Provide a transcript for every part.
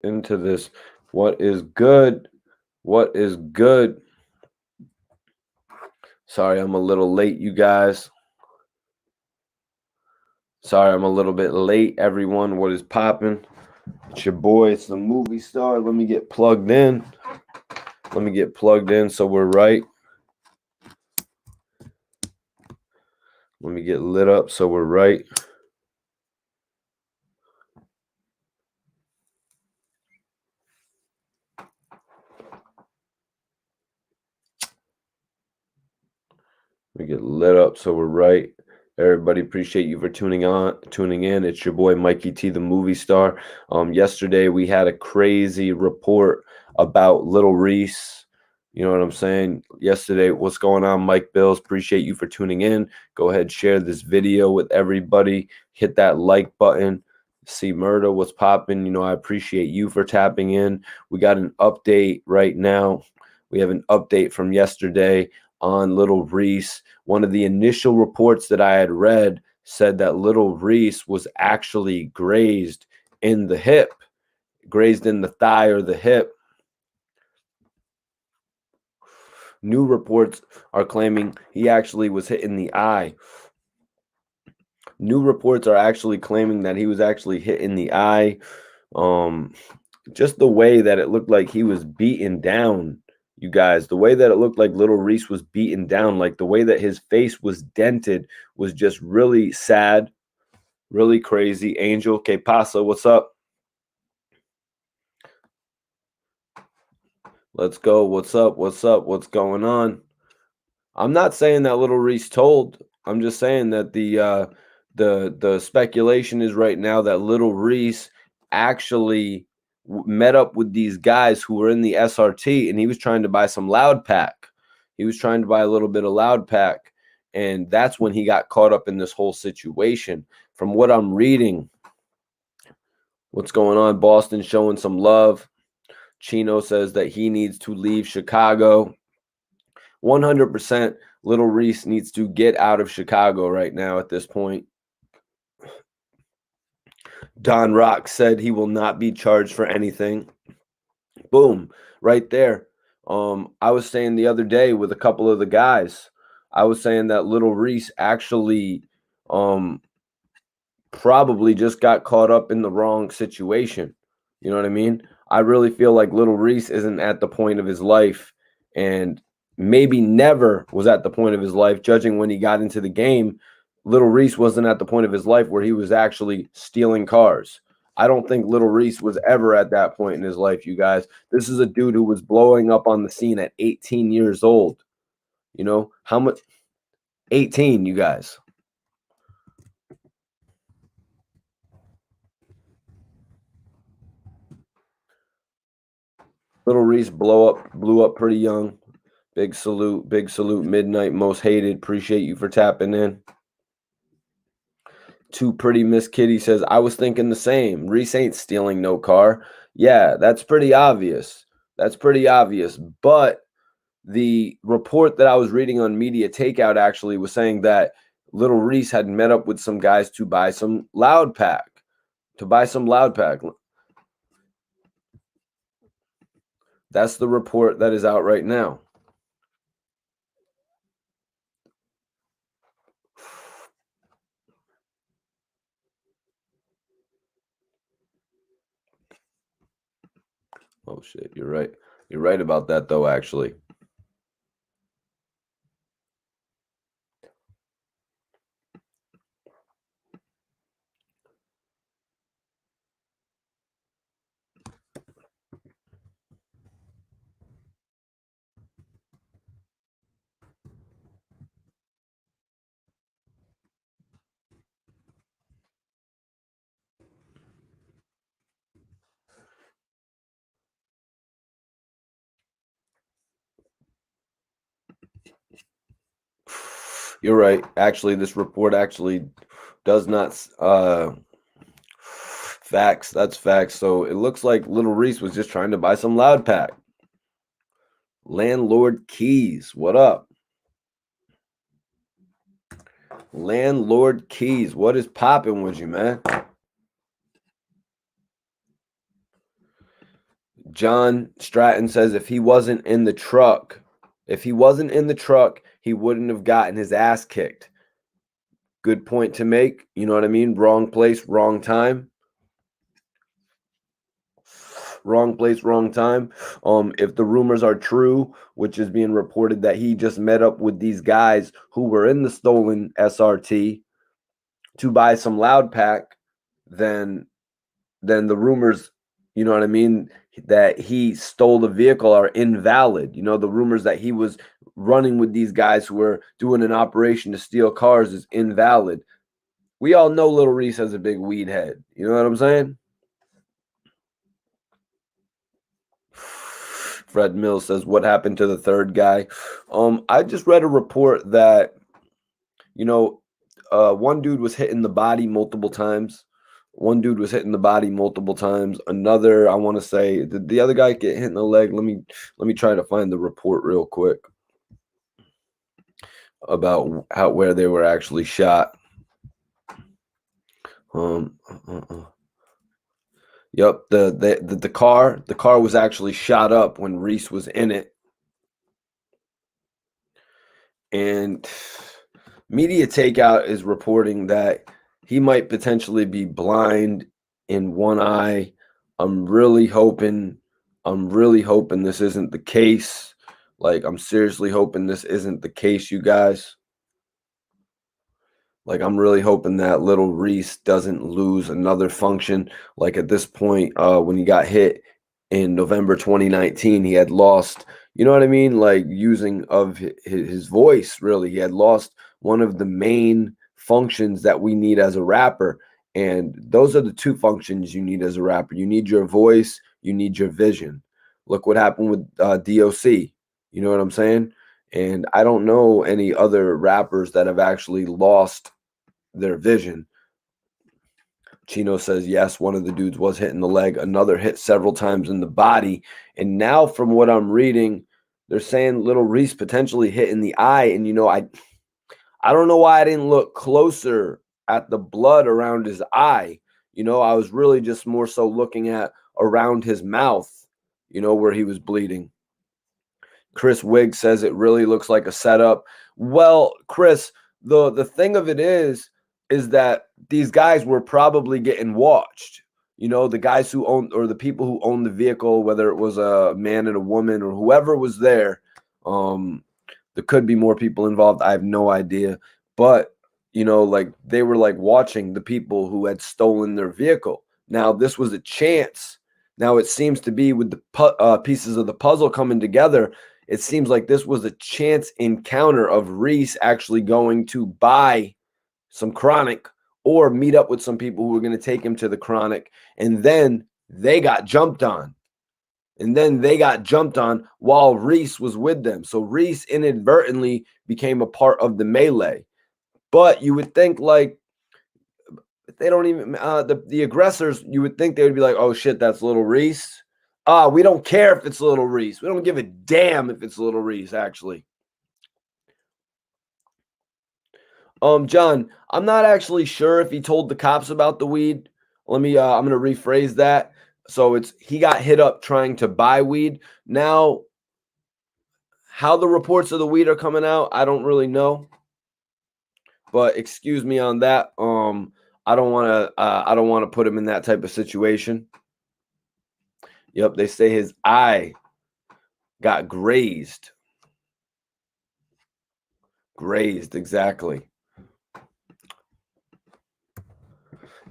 into this. What is good? What is good? Sorry, I'm a little late, you guys. Sorry, I'm a little bit late, everyone. What is popping? It's your boy. It's the movie star. Let me get plugged in. Let me get plugged in so we're right. Let me get lit up so we're right. We get lit up so we're right. Everybody, appreciate you for tuning in. It's your boy Mikey T, the movie star. Yesterday we had a crazy report about Little Reese. You know what I'm saying? Yesterday, what's going on, Mike Bills? Appreciate you for tuning in. Go ahead, share this video with everybody. Hit that like button. See Murder, what's popping? You know, I appreciate you for tapping in. We got an update right now. We have an update from yesterday on Little Reese. One of the initial reports that I had read said that Little Reese was actually grazed in the hip, grazed in the thigh or the hip. New reports are claiming he actually was hit in the eye. New reports are actually claiming that he was actually hit in the eye. Just the way that it looked like he was beaten down, you guys, the way that it looked like Little Reese was beaten down, like the way that his face was dented was just really sad, really crazy. Angel, que pasa? What's up? Let's go. What's up? What's up? What's going on? I'm not saying that Little Reese told. I'm just saying that the speculation is right now that Little Reese actually met up with these guys who were in the SRT, and he was trying to buy some loud pack. He was trying to buy a little bit of loud pack, and that's when he got caught up in this whole situation. From what I'm reading, what's going on? Boston showing some love. Chino says that he needs to leave Chicago. 100% Little Reese needs to get out of Chicago right now at this point. Don Rock said he will not be charged for anything. Boom, right there. I was saying the other day with a couple of the guys, I was saying that Little Reese actually probably just got caught up in the wrong situation. You know what I mean? I really feel like Little Reese isn't at the point of his life, and maybe never was at the point of his life, judging when he got into the game. Little Reese wasn't at the point of his life where he was actually stealing cars. I don't think Little Reese was ever at that point in his life, you guys. This is a dude who was blowing up on the scene at 18 years old. You know, how much? 18, you guys. Little Reese blew up pretty young. Big salute, big salute. Midnight Most Hated. Appreciate you for tapping in. Too Pretty Miss Kitty says, I was thinking the same. Reese ain't stealing no car. Yeah, that's pretty obvious. That's pretty obvious. But the report that I was reading on Media Takeout actually was saying that Little Reese had met up with some guys to buy some loud pack. To buy some loud pack. That's the report that is out right now. Oh shit, you're right. You're right about that though, actually. You're right. Actually, this report actually does not facts. That's facts. So it looks like Little Reese was just trying to buy some loud pack. Landlord Keys, what up? Landlord Keys, what is popping with you, man? John Stratton says if he wasn't in the truck, he wouldn't have gotten his ass kicked. Good point to make. You know what I mean? Wrong place, wrong time. Wrong place, wrong time. If the rumors are true, which is being reported that he just met up with these guys who were in the stolen SRT to buy some loud pack, then the rumors, you know what I mean, that he stole the vehicle are invalid. You know, the rumors that he was running with these guys who were doing an operation to steal cars is invalid. We all know Little Reese has a big weed head. You know what I'm saying? Fred Mills says, "What happened to the third guy?" I just read a report that, you know, one dude was hit in the body multiple times. Another, I want to say, did the other guy get hit in the leg? Let me try to find the report real quick about where they were actually shot. Yep, the car was actually shot up when Reese was in it. And Media Takeout is reporting that he might potentially be blind in one eye. I'm really hoping this isn't the case. Like, I'm seriously hoping this isn't the case, you guys. Like, I'm really hoping that little Reese doesn't lose another function. Like, at this point, when he got hit in November 2019, he had lost, you know what I mean? Like, using of his voice, really. He had lost one of the main functions that we need as a rapper. And those are the two functions you need as a rapper. You need your voice, you need your vision. Look what happened with DOC. You know what I'm saying? And I don't know any other rappers that have actually lost their vision. Chino says, yes, one of the dudes was hit in the leg, another hit several times in the body. And now, from what I'm reading, they're saying little Reese potentially hit in the eye. And, you know, I don't know why I didn't look closer at the blood around his eye. You know, I was really just more so looking at around his mouth, you know, where he was bleeding. Chris Wigg says it really looks like a setup. Well, Chris, the thing of it is that these guys were probably getting watched. You know, the guys who own, or the people who own the vehicle, whether it was a man and a woman or whoever was there. There could be more people involved. I have no idea. But, you know, like, they were like watching the people who had stolen their vehicle. Now, this was a chance. Now, it seems to be with the pieces of the puzzle coming together, it seems like this was a chance encounter of Reese actually going to buy some chronic or meet up with some people who were going to take him to the chronic. And then they got jumped on. While Reese was with them. So Reese inadvertently became a part of the melee. But you would think, like, they don't even the aggressors, you would think they would be like, oh shit, that's little Reese. We don't care if it's little Reese. We don't give a damn if it's little Reese, actually. John, I'm not actually sure if he told the cops about the weed. I'm gonna rephrase that. So it's, he got hit up trying to buy weed. Now, how the reports of the weed are coming out, I don't really know. But excuse me on that. I don't want to put him in that type of situation. Yep, they say his eye got grazed. Grazed, exactly.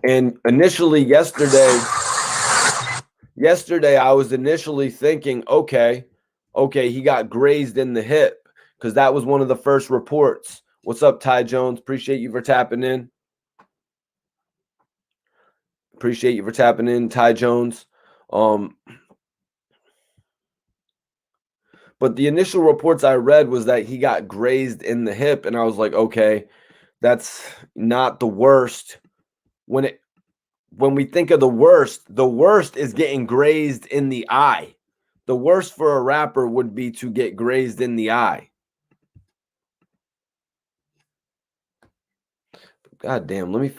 And initially yesterday I was initially thinking, okay, he got grazed in the hip, because that was one of the first reports. What's up, Ty Jones? Appreciate you for tapping in. Ty Jones. But the initial reports I read was that he got grazed in the hip, and I was like, okay, that's not the worst. When we think of the worst is getting grazed in the eye. The worst for a rapper would be to get grazed in the eye. God damn, let me.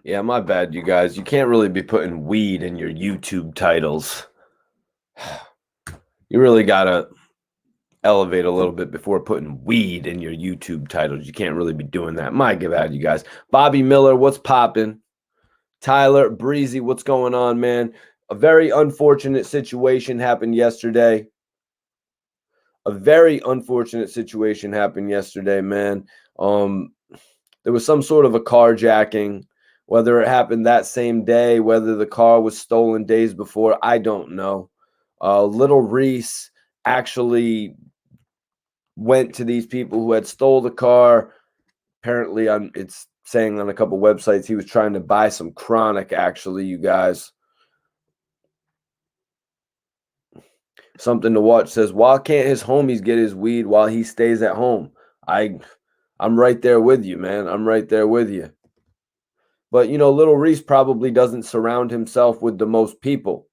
Yeah, my bad, you guys. You can't really be putting weed in your YouTube titles. You really gotta elevate a little bit before putting weed in your YouTube titles. You can't really be doing that. My bad, you guys. Bobby Miller, what's popping? Tyler Breezy, what's going on, man? A very unfortunate situation happened yesterday. A very unfortunate situation happened yesterday, man. Um, there was some sort of a carjacking. Whether it happened that same day, whether the car was stolen days before, I don't know. Little Reese actually went to these people who had stole the car. Apparently, on it's saying on a couple websites he was trying to buy some chronic. Actually, you guys, something to watch says, why can't his homies get his weed while he stays at home? I I'm right there with you, man. I'm right there with you. But little Reese probably doesn't surround himself with the most people.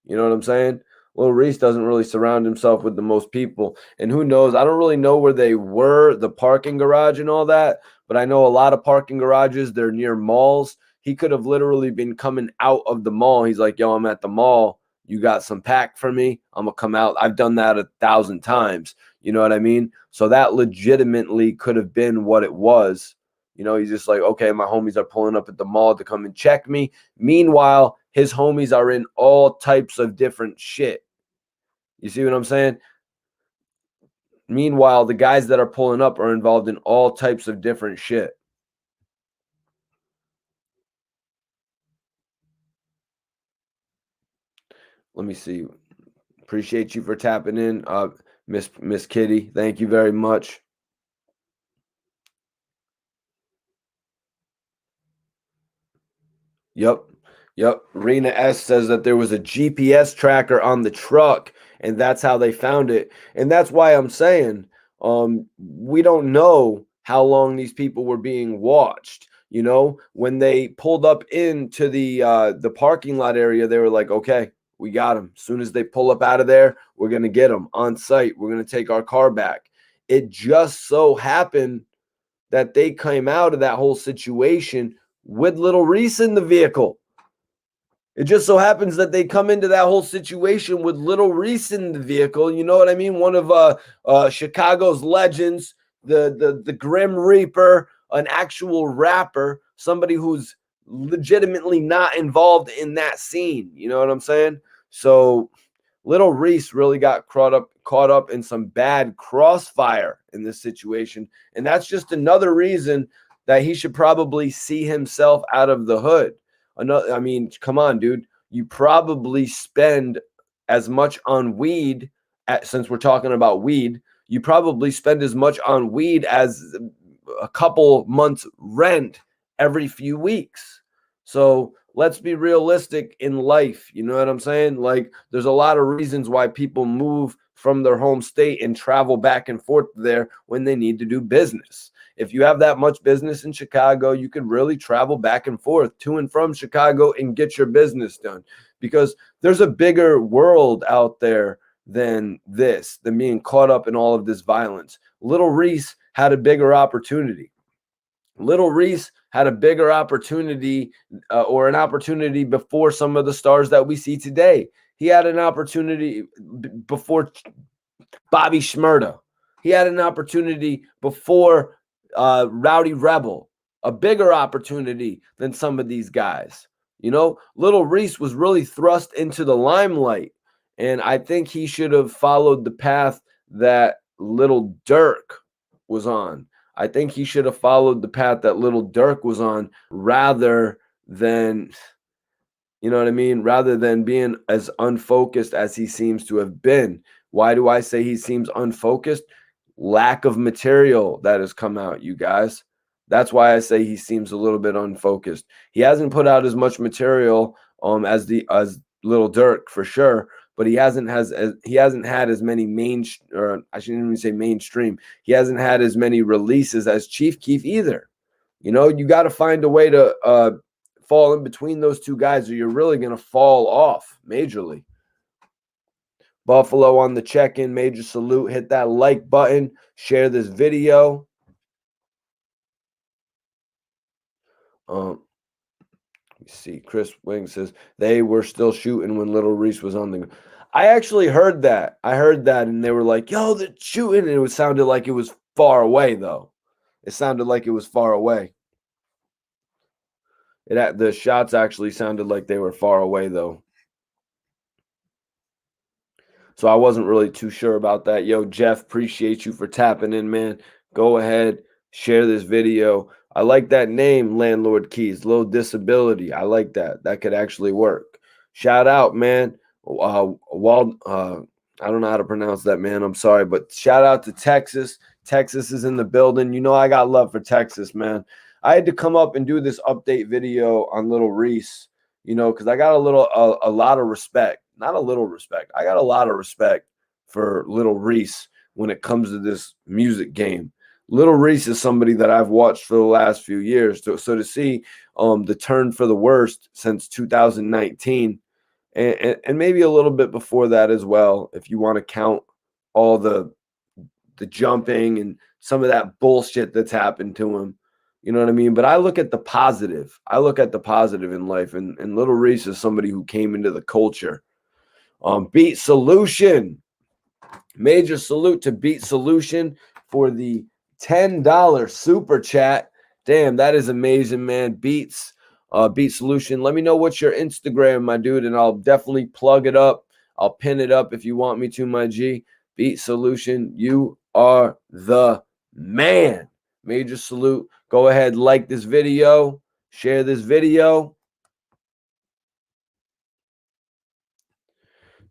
You know what I'm saying? Little Reese doesn't really surround himself with the most people. And who knows? I don't really know where they were, the parking garage and all that, but I know a lot of parking garages, they're near malls. He could have literally been coming out of the mall. He's like, yo, I'm at the mall. You got some pack for me? I'm going to come out. I've done that 1,000 times. You know what I mean? So that legitimately could have been what it was. He's just like, okay, my homies are pulling up at the mall to come and check me. Meanwhile, his homies are in all types of different shit. You see what I'm saying? Meanwhile, the guys that are pulling up are involved in all types of different shit. Let me see. Appreciate you for tapping in, Miss Kitty. Thank you very much. Yep. Yep. Rena S says that there was a GPS tracker on the truck, and that's how they found it. And that's why I'm saying we don't know how long these people were being watched. When they pulled up into the parking lot area, they were like, okay, we got them. As soon as they pull up out of there, we're gonna get them on site. We're gonna take our car back. It just so happened that they came out of that whole situation with little Reese in the vehicle. It just so happens that they come into that whole situation with little Reese in the vehicle. You know what I mean? One of Chicago's legends, the Grim Reaper, an actual rapper, somebody who's legitimately not involved in that scene. You know what I'm saying? So little Reese really got caught up in some bad crossfire in this situation. And that's just another reason that he should probably see himself out of the hood. I mean, come on, dude. You probably spend as much on weed, since we're talking about weed, you probably spend as much on weed as a couple months' rent every few weeks. So let's be realistic in life. You know what I'm saying? Like, there's a lot of reasons why people move from their home state and travel back and forth there when they need to do business. If you have that much business in Chicago, you could really travel back and forth to and from Chicago and get your business done, because there's a bigger world out there than being caught up in all of this violence. Little Reese had a bigger opportunity. Little Reese had a bigger opportunity, or an opportunity before some of the stars that we see today. He had an opportunity before Bobby Shmurda. He had an opportunity before Rowdy Rebel, a bigger opportunity than some of these guys. Little Reese was really thrust into the limelight, and I think he should have followed the path that Little Dirk was on. I think he should have followed the path that Little Dirk was on rather than, you know what I mean? Rather than being as unfocused as he seems to have been. Why do I say he seems unfocused? Lack of material that has come out, you guys. That's why I say he seems a little bit unfocused. He hasn't put out as much material as Little Dirk for sure, but he hasn't had as many or I shouldn't even say mainstream. He hasn't had as many releases as Chief Keef either. You got to find a way to fall in between those two guys, or you're really going to fall off majorly. Buffalo on the check-in, major salute. Hit that like button. Share this video. Um, See, Chris Wing says they were still shooting when little Reese was on the. I actually heard that. I heard that, and they were like, "Yo, they're shooting," and it sounded like it was far away, though. It sounded like it was far away. The shots actually sounded like they were far away, though. So I wasn't really too sure about that. Yo, Jeff, appreciate you for tapping in, man. Go ahead, share this video. I like that name, Landlord Keys, low disability. I like that. That could actually work. Shout out, man. I don't know how to pronounce that, man. I'm sorry, but shout out to Texas. Texas is in the building. You know I got love for Texas, man. I had to come up and do this update video on little Reese, because I got a lot of respect. Not a little respect. I got a lot of respect for little Reese when it comes to this music game. Little Reese is somebody that I've watched for the last few years. So to see the turn for the worst since 2019, and maybe a little bit before that as well, if you want to count all the jumping and some of that bullshit that's happened to him. You know what I mean? But I look at the positive. I look at the positive in life, and little Reese is somebody who came into the culture. Beat Solution. Major salute to Beat Solution for the $10 super chat. Damn, that is amazing, man. Beat Solution. Let me know what's your Instagram, my dude, and I'll definitely plug it up. I'll pin it up if you want me to, my G. Beat Solution, you are the man. Major salute. Go ahead, like this video, share this video.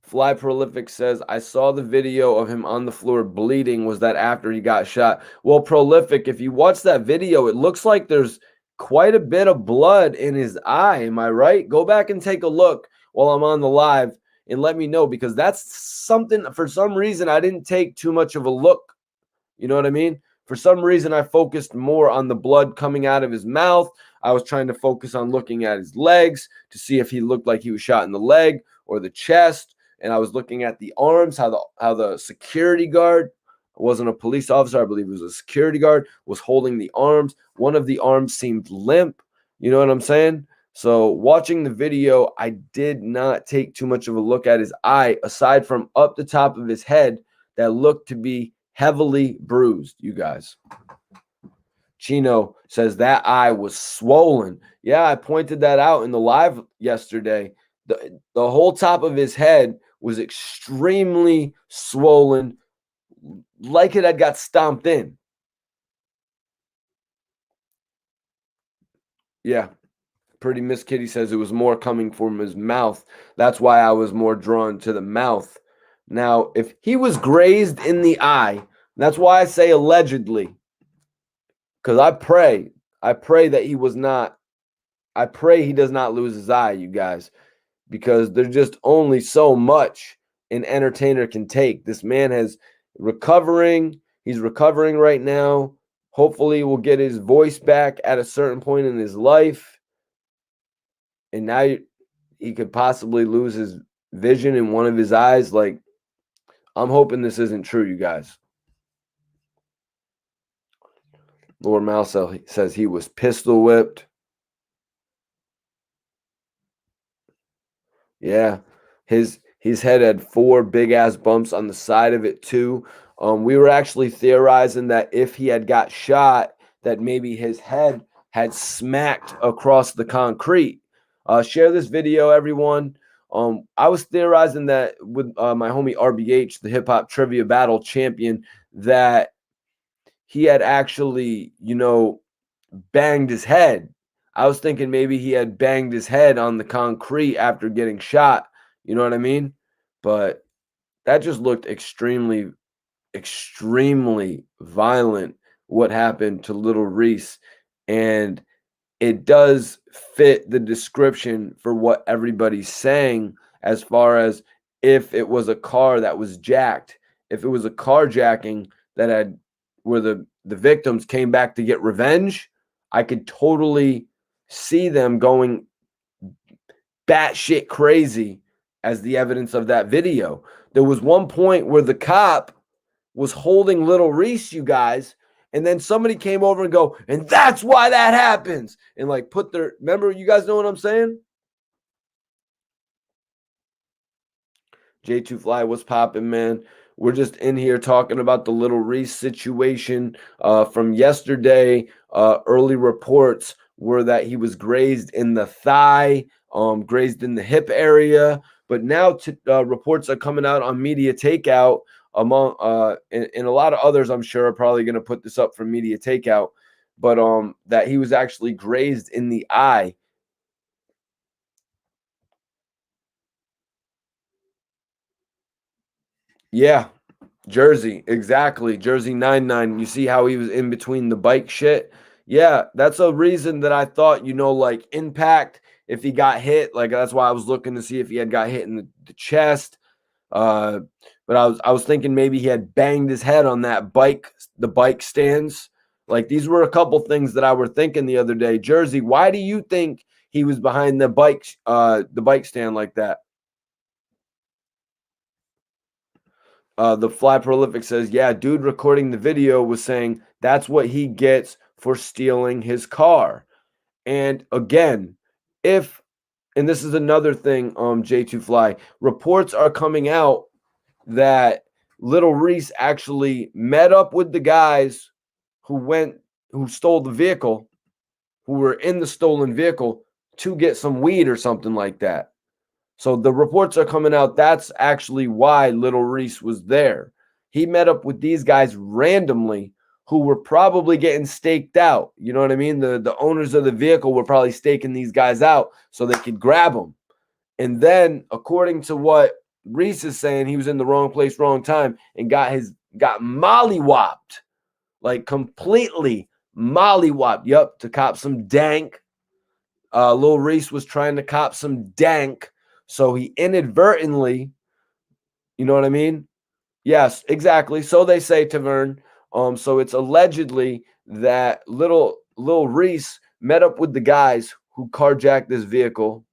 Fly Prolific says, I saw the video of him on the floor bleeding. Was that after he got shot? Well, Prolific, if you watch that video, it looks like there's quite a bit of blood in his eye. Am I right? Go back and take a look while I'm on the live and let me know, because that's something, for some reason, I didn't take too much of a look. You know what I mean? For some reason, I focused more on the blood coming out of his mouth. I was trying to focus on looking at his legs to see if he looked like he was shot in the leg or the chest. And I was looking at the arms, how the security guard, wasn't a police officer, I believe it was a security guard, was holding the arms. One of the arms seemed limp. You know what I'm saying? So watching the video, I did not take too much of a look at his eye, aside from up the top of his head that looked to be heavily bruised, you guys. Chino says that eye was swollen. Yeah, I pointed that out in the live yesterday. The whole top of his head was extremely swollen, like it had got stomped in. Yeah. Pretty Miss Kitty says it was more coming from his mouth. That's why I was more drawn to the mouth. Now, if he was grazed in the eye, that's why I say allegedly. Because I pray that he was not, I pray he does not lose his eye, you guys, because there's just only so much an entertainer can take. This man has recovering. He's recovering right now. Hopefully, we'll get his voice back at a certain point in his life. And now he could possibly lose his vision in one of his eyes. Like, I'm hoping this isn't true, you guys. Lord Mouse says he was pistol whipped. Yeah, his head had 4 big ass bumps on the side of it too. We were actually theorizing that if he had got shot, that maybe his head had smacked across the concrete. Share this video, everyone. I was theorizing that with my homie RBH, the hip hop trivia battle champion, that he had actually, banged his head. I was thinking maybe he had banged his head on the concrete after getting shot. You know what I mean? But that just looked extremely, extremely violent, what happened to little Reese. And it does fit the description for what everybody's saying, as far as if it was a car that was jacked, if it was a carjacking that had, where the victims came back to get revenge, I could totally see them going batshit crazy as the evidence of that video. There was one point where the cop was holding little Reese, you guys, And then somebody came over and go, and that's why that happens. And like put their, remember, you guys know what I'm saying? J2 Fly, what's popping, man? We're just in here talking about the little Reese situation from yesterday. Early reports were that he was grazed in the thigh, grazed in the hip area. But now reports are coming out on Media Takeout among and a lot of others, I'm sure, are probably going to put this up for Media Takeout. But that he was actually grazed in the eye. Yeah, Jersey, exactly. Jersey 99. You see how he was in between the bike shit? Yeah, that's a reason that I thought, like impact, if he got hit, like that's why I was looking to see if he had got hit in the chest. Uh, but I was thinking maybe he had banged his head on that bike, the bike stands. Like these were a couple things that I were thinking the other day. Jersey, why do you think he was behind the bike stand like that? The Fly Prolific says, yeah, dude recording the video was saying that's what he gets for stealing his car. And again, and this is another thing, J2 Fly, reports are coming out that Little Reese actually met up with the guys who stole the vehicle, who were in the stolen vehicle to get some weed or something like that. So the reports are coming out. That's actually why Little Reese was there. He met up with these guys randomly who were probably getting staked out. You know what I mean? The owners of the vehicle were probably staking these guys out so they could grab them. And then, according to what Reese is saying, he was in the wrong place, wrong time, and got mollywopped, like completely mollywopped. Yup, to cop some dank. Lil Reese was trying to cop some dank, so he inadvertently, you know what I mean? Yes, exactly. So they say, Tavern. So it's allegedly that Lil Reese met up with the guys who carjacked this vehicle,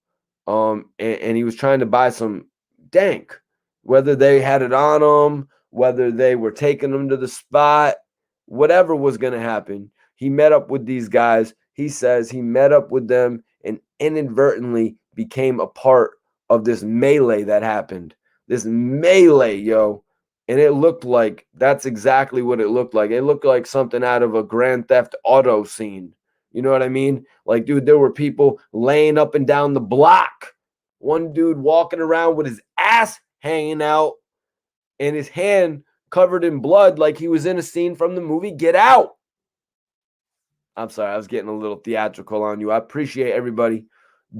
and he was trying to buy some dank, whether they had it on them, whether they were taking them to the spot, whatever was going to happen. He met up with these guys. He says he met up with them and inadvertently became a part of this melee that happened. This melee, yo. And it looked like that's exactly what it looked like. It looked like something out of a Grand Theft Auto scene. You know what I mean? Like, dude, there were people laying up and down the block. One dude walking around with his ass hanging out and his hand covered in blood like he was in a scene from the movie Get Out. I'm sorry, I was getting a little theatrical on you. I appreciate everybody.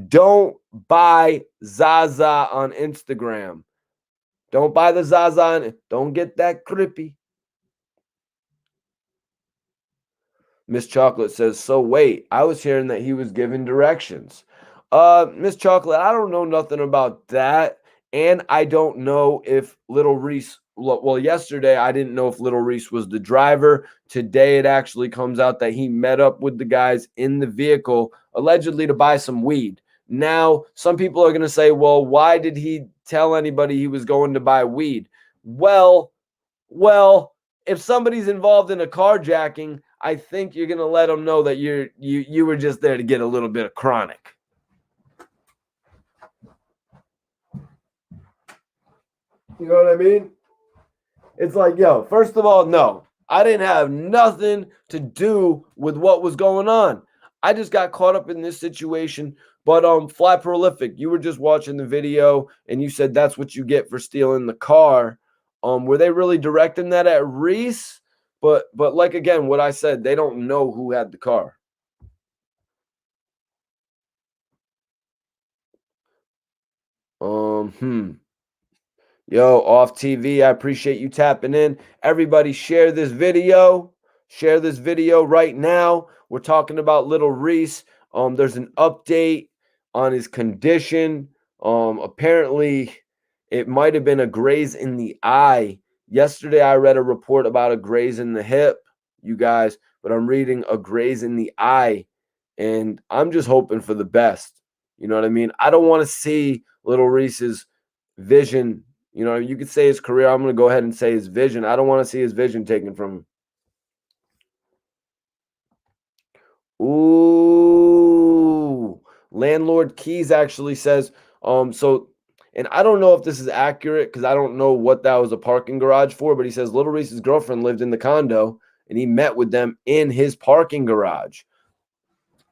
Don't buy Zaza on Instagram. Don't buy the Zaza. Don't get that creepy. Miss Chocolate says, so wait, I was hearing that he was giving directions. Miss Chocolate, I don't know nothing about that. And I don't know if Little Reese, well, yesterday I didn't know if Little Reese was the driver. Today it actually comes out that he met up with the guys in the vehicle, allegedly to buy some weed. Now, some people are going to say, well, why did he tell anybody he was going to buy weed? Well, if somebody's involved in a carjacking, I think you're gonna let them know that you were just there to get a little bit of chronic. You know what I mean? It's like, yo, first of all, no, I didn't have nothing to do with what was going on. I just got caught up in this situation. But Fly Prolific, you were just watching the video and you said that's what you get for stealing the car. Were they really directing that at Reese? But like again, what I said, they don't know who had the car. Hmm. Yo, off TV, I appreciate you tapping in. Everybody share this video. Share this video right now. We're talking about little Reese. There's an update on his condition. Apparently it might have been a graze in the eye. Yesterday I read a report about a graze in the hip, you guys, but I'm reading a graze in the eye, and I'm just hoping for the best. You know what I mean? I don't want to see little Reese's vision. You know, you could say his career. I'm going to go ahead and say his vision. I don't want to see his vision taken from him. Ooh. Landlord Keys actually says, so, and I don't know if this is accurate because I don't know what that was a parking garage for, but he says Little Reese's girlfriend lived in the condo and he met with them in his parking garage.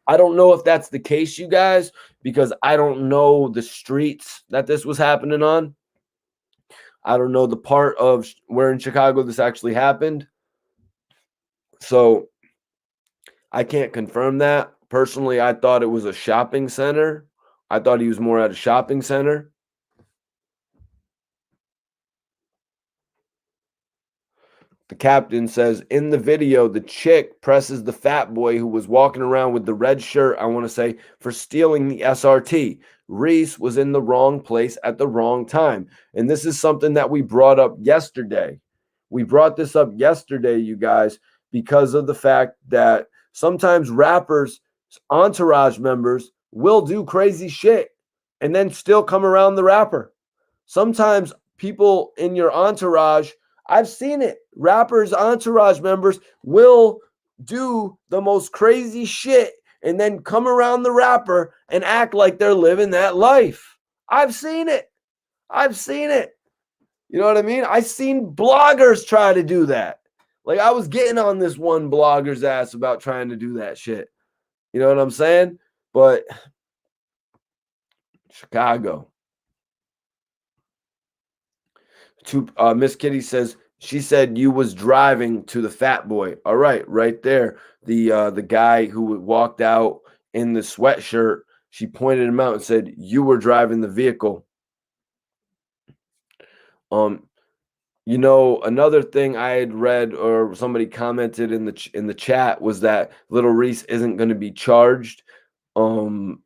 I don't know if that's the case, you guys, because I don't know the streets that this was happening on. I don't know the part of where in Chicago this actually happened. So I can't confirm that. Personally, I thought it was a shopping center. I thought he was more at a shopping center. The captain says in the video, the chick presses the fat boy who was walking around with the red shirt, I want to say, for stealing the SRT. Reese was in the wrong place at the wrong time. And this is something that we brought up yesterday. We brought this up yesterday, you guys, because of the fact that sometimes rappers, entourage members will do crazy shit and then still come around the rapper. Sometimes people in your entourage, I've seen it. Rappers, entourage members will do the most crazy shit and then come around the rapper and act like they're living that life. I've seen it. I've seen it. You know what I mean? I've seen bloggers try to do that. Like I was getting on this one blogger's ass about trying to do that shit. You know what I'm saying? But Chicago. Miss Kitty says she said you was driving to the fat boy. All right, right there. The guy who walked out in the sweatshirt. She pointed him out and said you were driving the vehicle. You know, another thing I had read or somebody commented in the chat was that Little Reese isn't going to be charged. Um,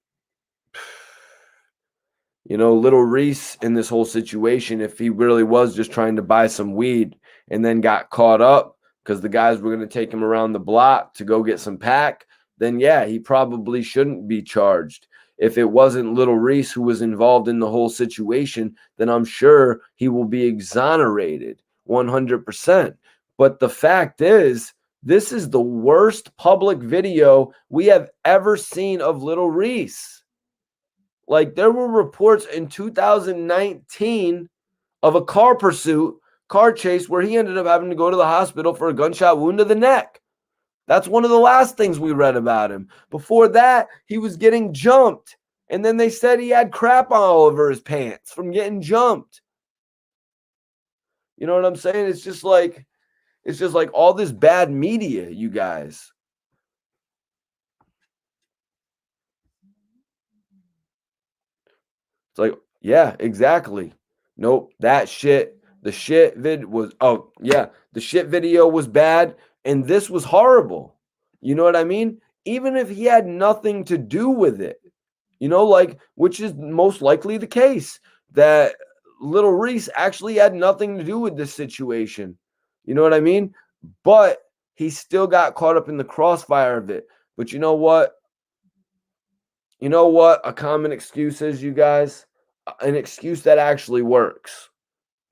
You know, Little Reese in this whole situation, if he really was just trying to buy some weed and then got caught up because the guys were going to take him around the block to go get some pack, then yeah, he probably shouldn't be charged. If it wasn't Little Reese who was involved in the whole situation, then I'm sure he will be exonerated 100%. But the fact is, this is the worst public video we have ever seen of Little Reese. Like there were reports in 2019 of a car chase where he ended up having to go to the hospital for a gunshot wound to the neck. That's one of the last things we read about him. Before that, he was getting jumped. And then they said he had crap all over his pants from getting jumped. You know what I'm saying? It's just like all this bad media, you guys. It's like, yeah, exactly. Nope, that shit. The shit vid was, oh, yeah, the shit video was bad, and this was horrible. You know what I mean? Even if he had nothing to do with it, you know, like, which is most likely the case that Little Reese actually had nothing to do with this situation. You know what I mean? But he still got caught up in the crossfire of it. But you know what? You know what a common excuse is, you guys? An excuse that actually works.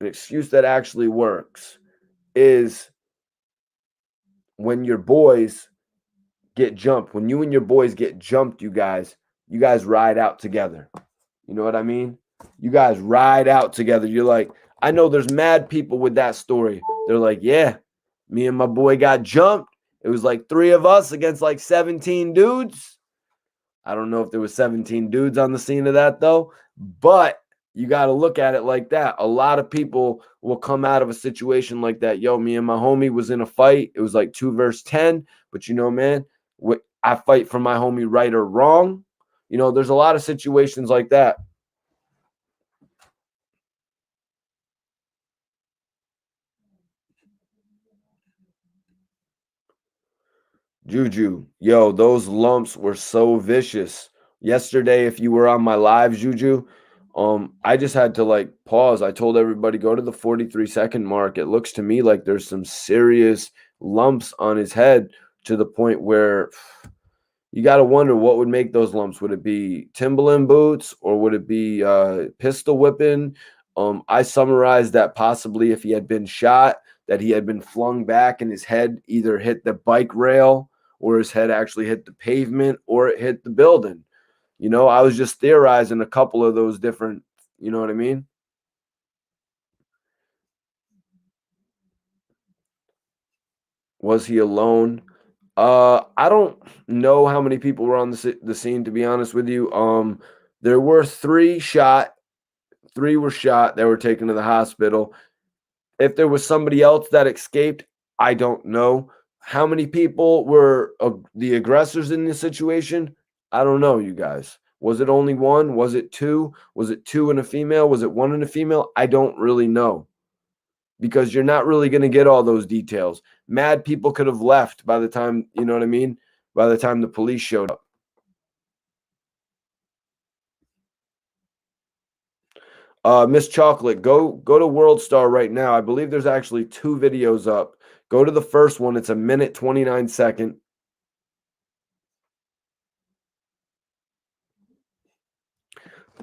An excuse that actually works is when your boys get jumped. When you and your boys get jumped, you guys ride out together. You know what I mean? You guys ride out together. You're like, I know there's mad people with that story. They're like, yeah, me and my boy got jumped. It was like 3 of us against like 17 dudes. I don't know if there was 17 dudes on the scene of that though, but you got to look at it like that. A lot of people will come out of a situation like that. Yo, me and my homie was in a fight. It was like 2 versus 10, but you know, man, I fight for my homie right or wrong. You know, there's a lot of situations like that. Juju, yo, those lumps were so vicious. Yesterday, if you were on my live, Juju, I just had to like pause. I told everybody go to the 43-second mark. It looks to me like there's some serious lumps on his head to the point where you got to wonder what would make those lumps. Would it be Timberland boots or would it be pistol whipping? I summarized that possibly if he had been shot, that he had been flung back and his head either hit the bike rail or his head actually hit the pavement, or it hit the building. I was just theorizing a couple of those different, you know what I mean? Was he alone? I don't know how many people were on the scene, to be honest with you. There were three were shot, they were taken to the hospital. If there was somebody else that escaped, I don't know. How many people were the aggressors in this situation? I don't know, you guys. Was it only one? Was it two? Was it two and a female? Was it one and a female? I don't really know, because you're not really going to get all those details. Mad people could have left by the time, you know what I mean? By the time the police showed up. Miss Chocolate, go to World Star right now. I believe there's actually two videos up. Go to the first one. It's a minute 29 second.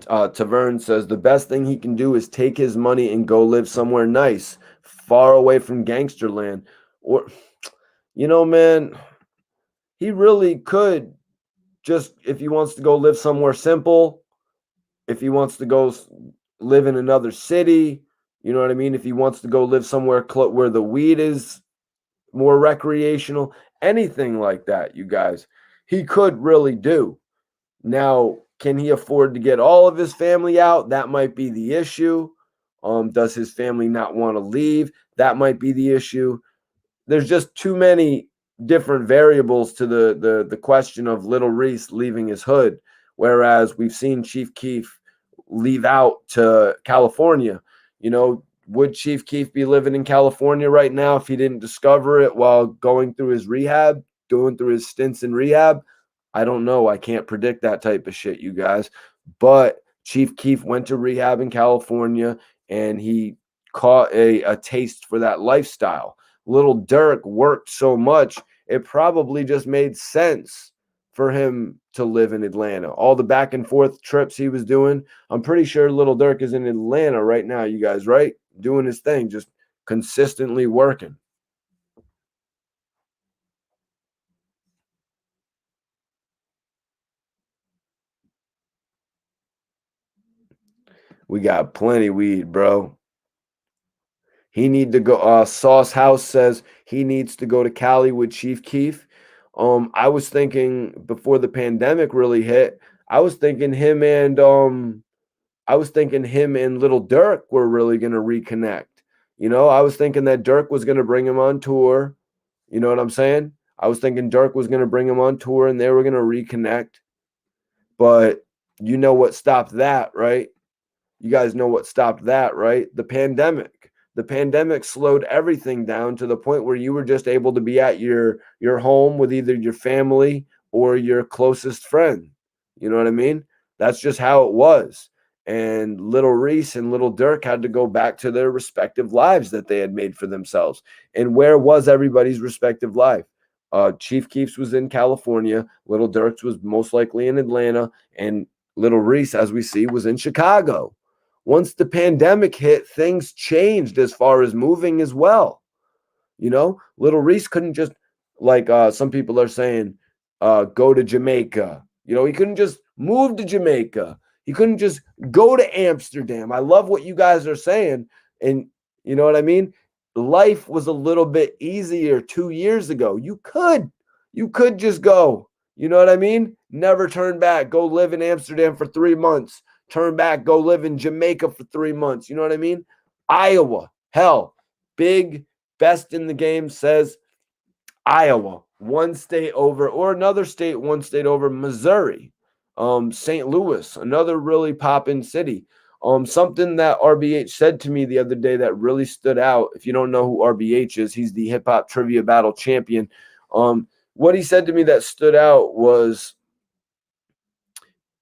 Tavern says the best thing he can do is take his money and go live somewhere nice, far away from gangster land. Or, man, he really could just, if he wants to go live somewhere simple, if he wants to go live in another city, you know what I mean? If he wants to go live somewhere where the weed is more recreational, anything like that, you guys, he could really do. Now, can he afford to get all of his family out? That might be the issue. Does his family not want to leave? That might be the issue. There's just too many different variables to the question of Little Reese leaving his hood. Whereas we've seen Chief Keef leave out to California. Would Chief Keef be living in California right now if he didn't discover it while going through his rehab, going through his stints in rehab? I don't know. I can't predict that type of shit, you guys. But Chief Keef went to rehab in California, and he caught a taste for that lifestyle. Little Dirk worked so much, it probably just made sense for him to live in Atlanta. All the back and forth trips he was doing. I'm pretty sure Little Dirk is in Atlanta right now, you guys, right? Doing his thing, just consistently working. We got plenty weed, bro. He need to go. Sauce House says he needs to go to Cali with Chief Keef. I was thinking before the pandemic really hit, I was thinking him and Little Dirk were really gonna reconnect. I was thinking that Dirk was gonna bring him on tour. You know what I'm saying? I was thinking Dirk was gonna bring him on tour and they were gonna reconnect. But you know what stopped that, right? You guys know what stopped that, right? The pandemic. The pandemic slowed everything down to the point where you were just able to be at your home with either your family or your closest friend. You know what I mean? That's just how it was. And Little Reese and Little Dirk had to go back to their respective lives that they had made for themselves. And where was everybody's respective life? Chief Keef's was in California. Little Dirk's was most likely in Atlanta. And Little Reese, as we see, was in Chicago. Once the pandemic hit, things changed as far as moving as well. Little Reese couldn't just, like some people are saying, go to Jamaica. He couldn't just move to Jamaica. He couldn't just go to Amsterdam. I love what you guys are saying. And you know what I mean? Life was a little bit easier 2 years ago. You could just go. You know what I mean? Never turn back. Go live in Amsterdam for 3 months. Turn back. Go live in Jamaica for 3 months. You know what I mean? Iowa. Hell, big best in the game says Iowa, one state over, or another state, one state over Missouri. St. Louis, another really poppin' city. Something that RBH said to me the other day that really stood out. If you don't know who RBH is, he's the hip hop trivia battle champion. What he said to me that stood out was,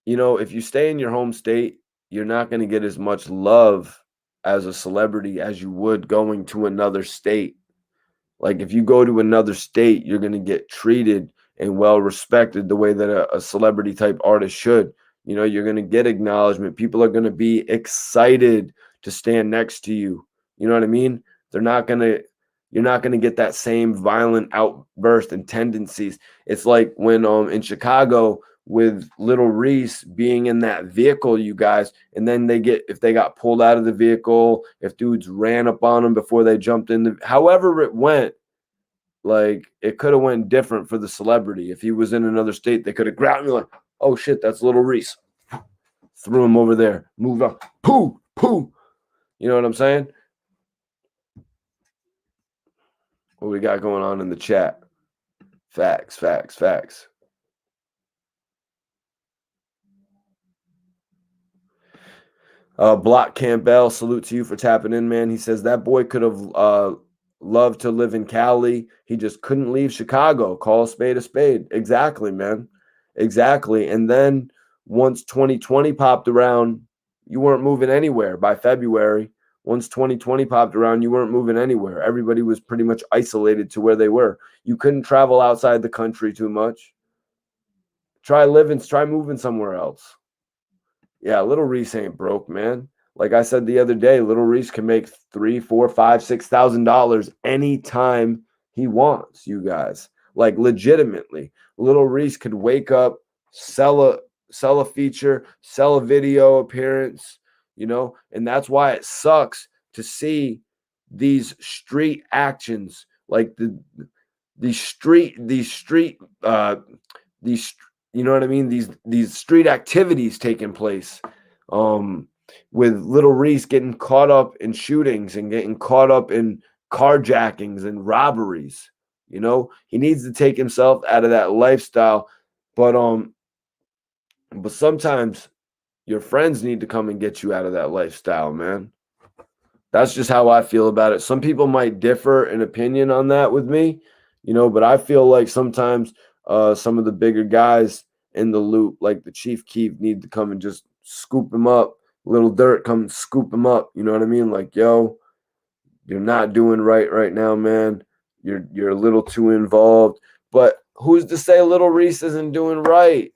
if you stay in your home state, you're not going to get as much love as a celebrity as you would going to another state. Like if you go to another state, you're going to get treated and well respected the way that a celebrity type artist should. You're going to get acknowledgement. People are going to be excited to stand next to you. You know what I mean? They're not going to, You're not going to get that same violent outburst and tendencies. It's like when in Chicago with little Reese being in that vehicle, you guys, and then if they got pulled out of the vehicle, if dudes ran up on them before they jumped in however it went, like it could have went different for the celebrity. If he was in another state, they could have grabbed me like, oh shit, that's little Reese. Threw him over there, moved on, poo, poo. You know what I'm saying? What we got going on in the chat? Facts, facts, facts. Block Campbell, salute to you for tapping in, man. He says that boy could have loved to live in Cali. He just couldn't leave Chicago. Call a spade a spade. Exactly, man. Exactly. And then once 2020 popped around, you weren't moving anywhere by February. Once 2020 popped around, you weren't moving anywhere. Everybody was pretty much isolated to where they were. You couldn't travel outside the country too much. Try moving somewhere else. Yeah, little Reese ain't broke, man. Like I said the other day, little Reese can make $3, $4, $5, $6,000 anytime he wants, you guys. Like legitimately. Little Reese could wake up, sell a feature, sell a video appearance, and that's why it sucks to see these street actions, like these street you know what I mean? These street activities taking place, with little Reese getting caught up in shootings and getting caught up in carjackings and robberies. He needs to take himself out of that lifestyle, but sometimes your friends need to come and get you out of that lifestyle, man. That's just how I feel about it. Some people might differ in opinion on that with me, but I feel like sometimes some of the bigger guys in the loop, like the Chief Keef, need to come and just scoop him up. Little Dirt, come scoop him up. You know what I mean? Like, yo, you're not doing right now, man. You're a little too involved. But who's to say little Reese isn't doing right?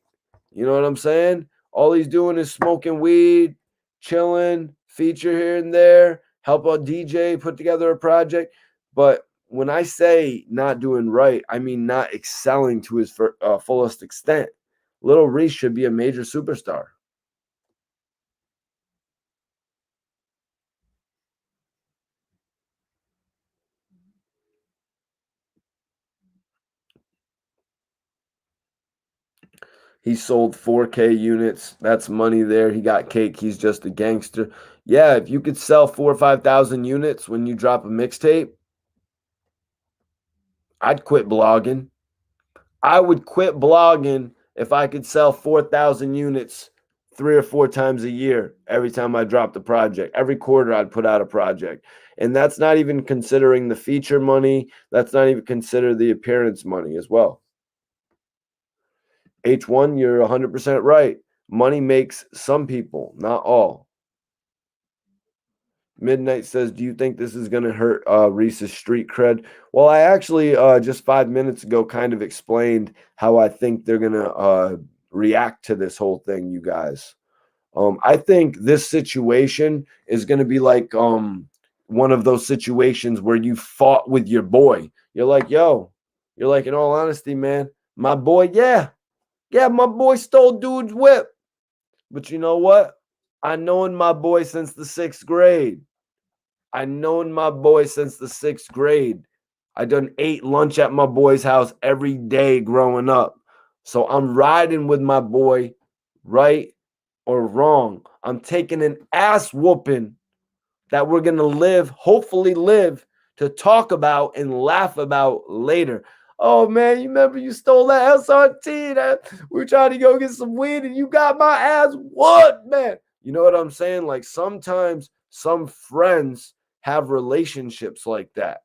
You know what I'm saying? All he's doing is smoking weed, chilling, feature here and there, help a DJ put together a project. But when I say not doing right, I mean not excelling to his fullest extent. Little Reese should be a major superstar. He sold 4K units. That's money there. He got cake. He's just a gangster. Yeah, if you could sell 4,000 or 5,000 units when you drop a mixtape, I'd quit blogging. I would quit blogging if I could sell 4,000 units 3 or 4 times a year every time I dropped a project. Every quarter I'd put out a project. And that's not even considering the feature money. That's not even consider the appearance money as well. H1, you're 100% right. Money makes some people, not all. Midnight says, do you think this is going to hurt Reese's street cred? Well, I actually just 5 minutes ago kind of explained how I think they're going to react to this whole thing, you guys. I think this situation is going to be like one of those situations where you fought with your boy. You're like, in all honesty, man, my boy, yeah, my boy stole dude's whip. But you know what? I known my boy since the 6th grade. I known my boy since the 6th grade. I done ate lunch at my boy's house every day growing up. So I'm riding with my boy, right or wrong. I'm taking an ass whooping that we're going to hopefully live to talk about and laugh about later. Oh, man, you remember you stole that SRT that we were trying to go get some weed and you got my ass what, man? You know what I'm saying? Like sometimes some friends have relationships like that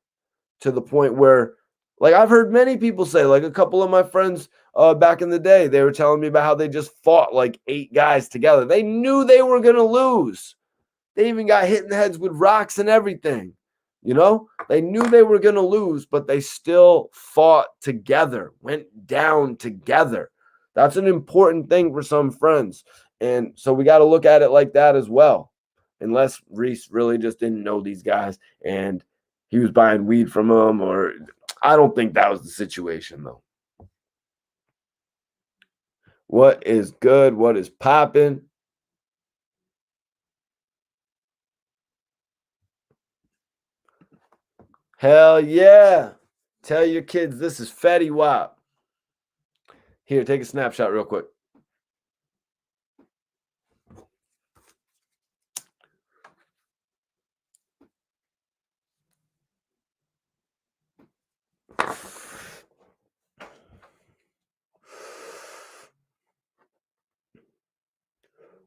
to the point where, like I've heard many people say, like a couple of my friends back in the day, they were telling me about how they just fought like 8 guys together. They knew they were going to lose. They even got hit in the heads with rocks and everything. They knew they were going to lose, but they still fought together, went down together. That's an important thing for some friends. And so we got to look at it like that as well. Unless Reese really just didn't know these guys and he was buying weed from him, or I don't think that was the situation though. What is good? What is popping? Hell yeah. Tell your kids this is Fetty Wap. Here, take a snapshot real quick.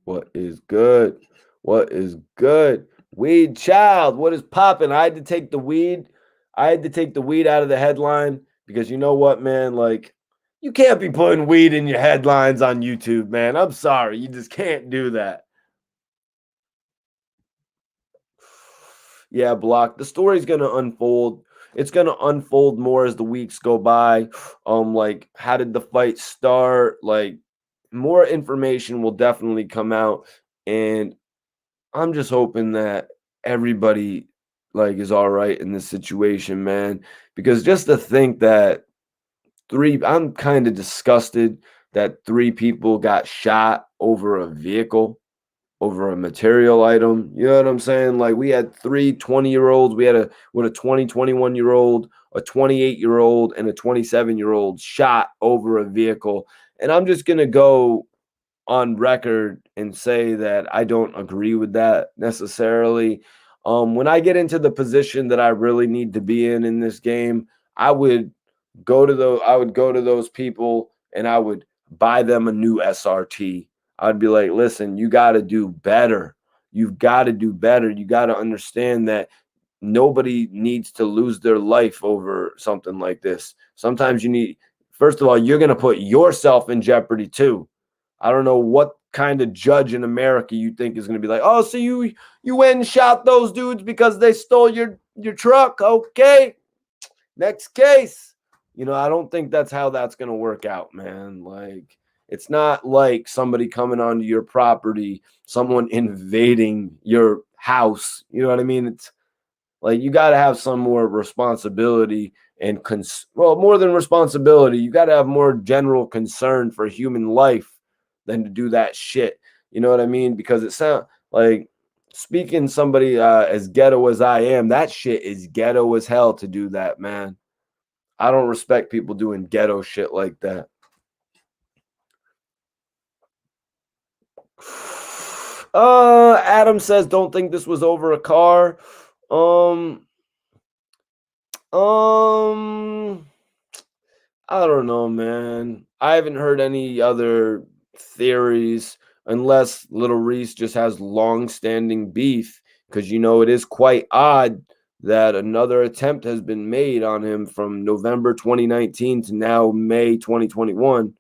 What is good? What is good? Weed child, what is popping? I had to take the weed. I had to take the weed out of the headline because you know what, man? Like, you can't be putting weed in your headlines on YouTube, man. I'm sorry. You just can't do that. Yeah, Block. The story's gonna unfold. It's gonna unfold more as the weeks go by. Like, how did the fight start? Like, more information will definitely come out, and I'm just hoping that everybody like is all right in this situation, man. Because just to think that I'm kind of disgusted that three people got shot over a vehicle, over a material item. You know what I'm saying? Like we had 3 20-year-olds. We had a 21-year-old, a 28-year-old, and a 27-year-old shot over a vehicle. And I'm just gonna go on record and say that I don't agree with that necessarily. When I get into the position that I really need to be in this game, I would I would go to those people and I would buy them a new SRT. I'd be like, listen, you got to do better. You've got to do better. You got to understand that nobody needs to lose their life over something like this. Sometimes you need, first of all, you're going to put yourself in jeopardy too. I don't know what kind of judge in America you think is going to be like, oh, so you went and shot those dudes because they stole your truck. Okay, next case. I don't think that's how that's going to work out, man. Like, it's not like somebody coming onto your property, someone invading your house. You know what I mean? It's like you got to have some more responsibility and well, more than responsibility, you got to have more general concern for human life than to do that shit. You know what I mean? Because it sounds like, speaking somebody as ghetto as I am, that shit is ghetto as hell to do that, man. I don't respect people doing ghetto shit like that. Adam says don't think this was over a car. Um um I don't know, man. I haven't heard any other theories unless Little Reese just has long-standing beef because it is quite odd that another attempt has been made on him from November 2019 to now May 2021.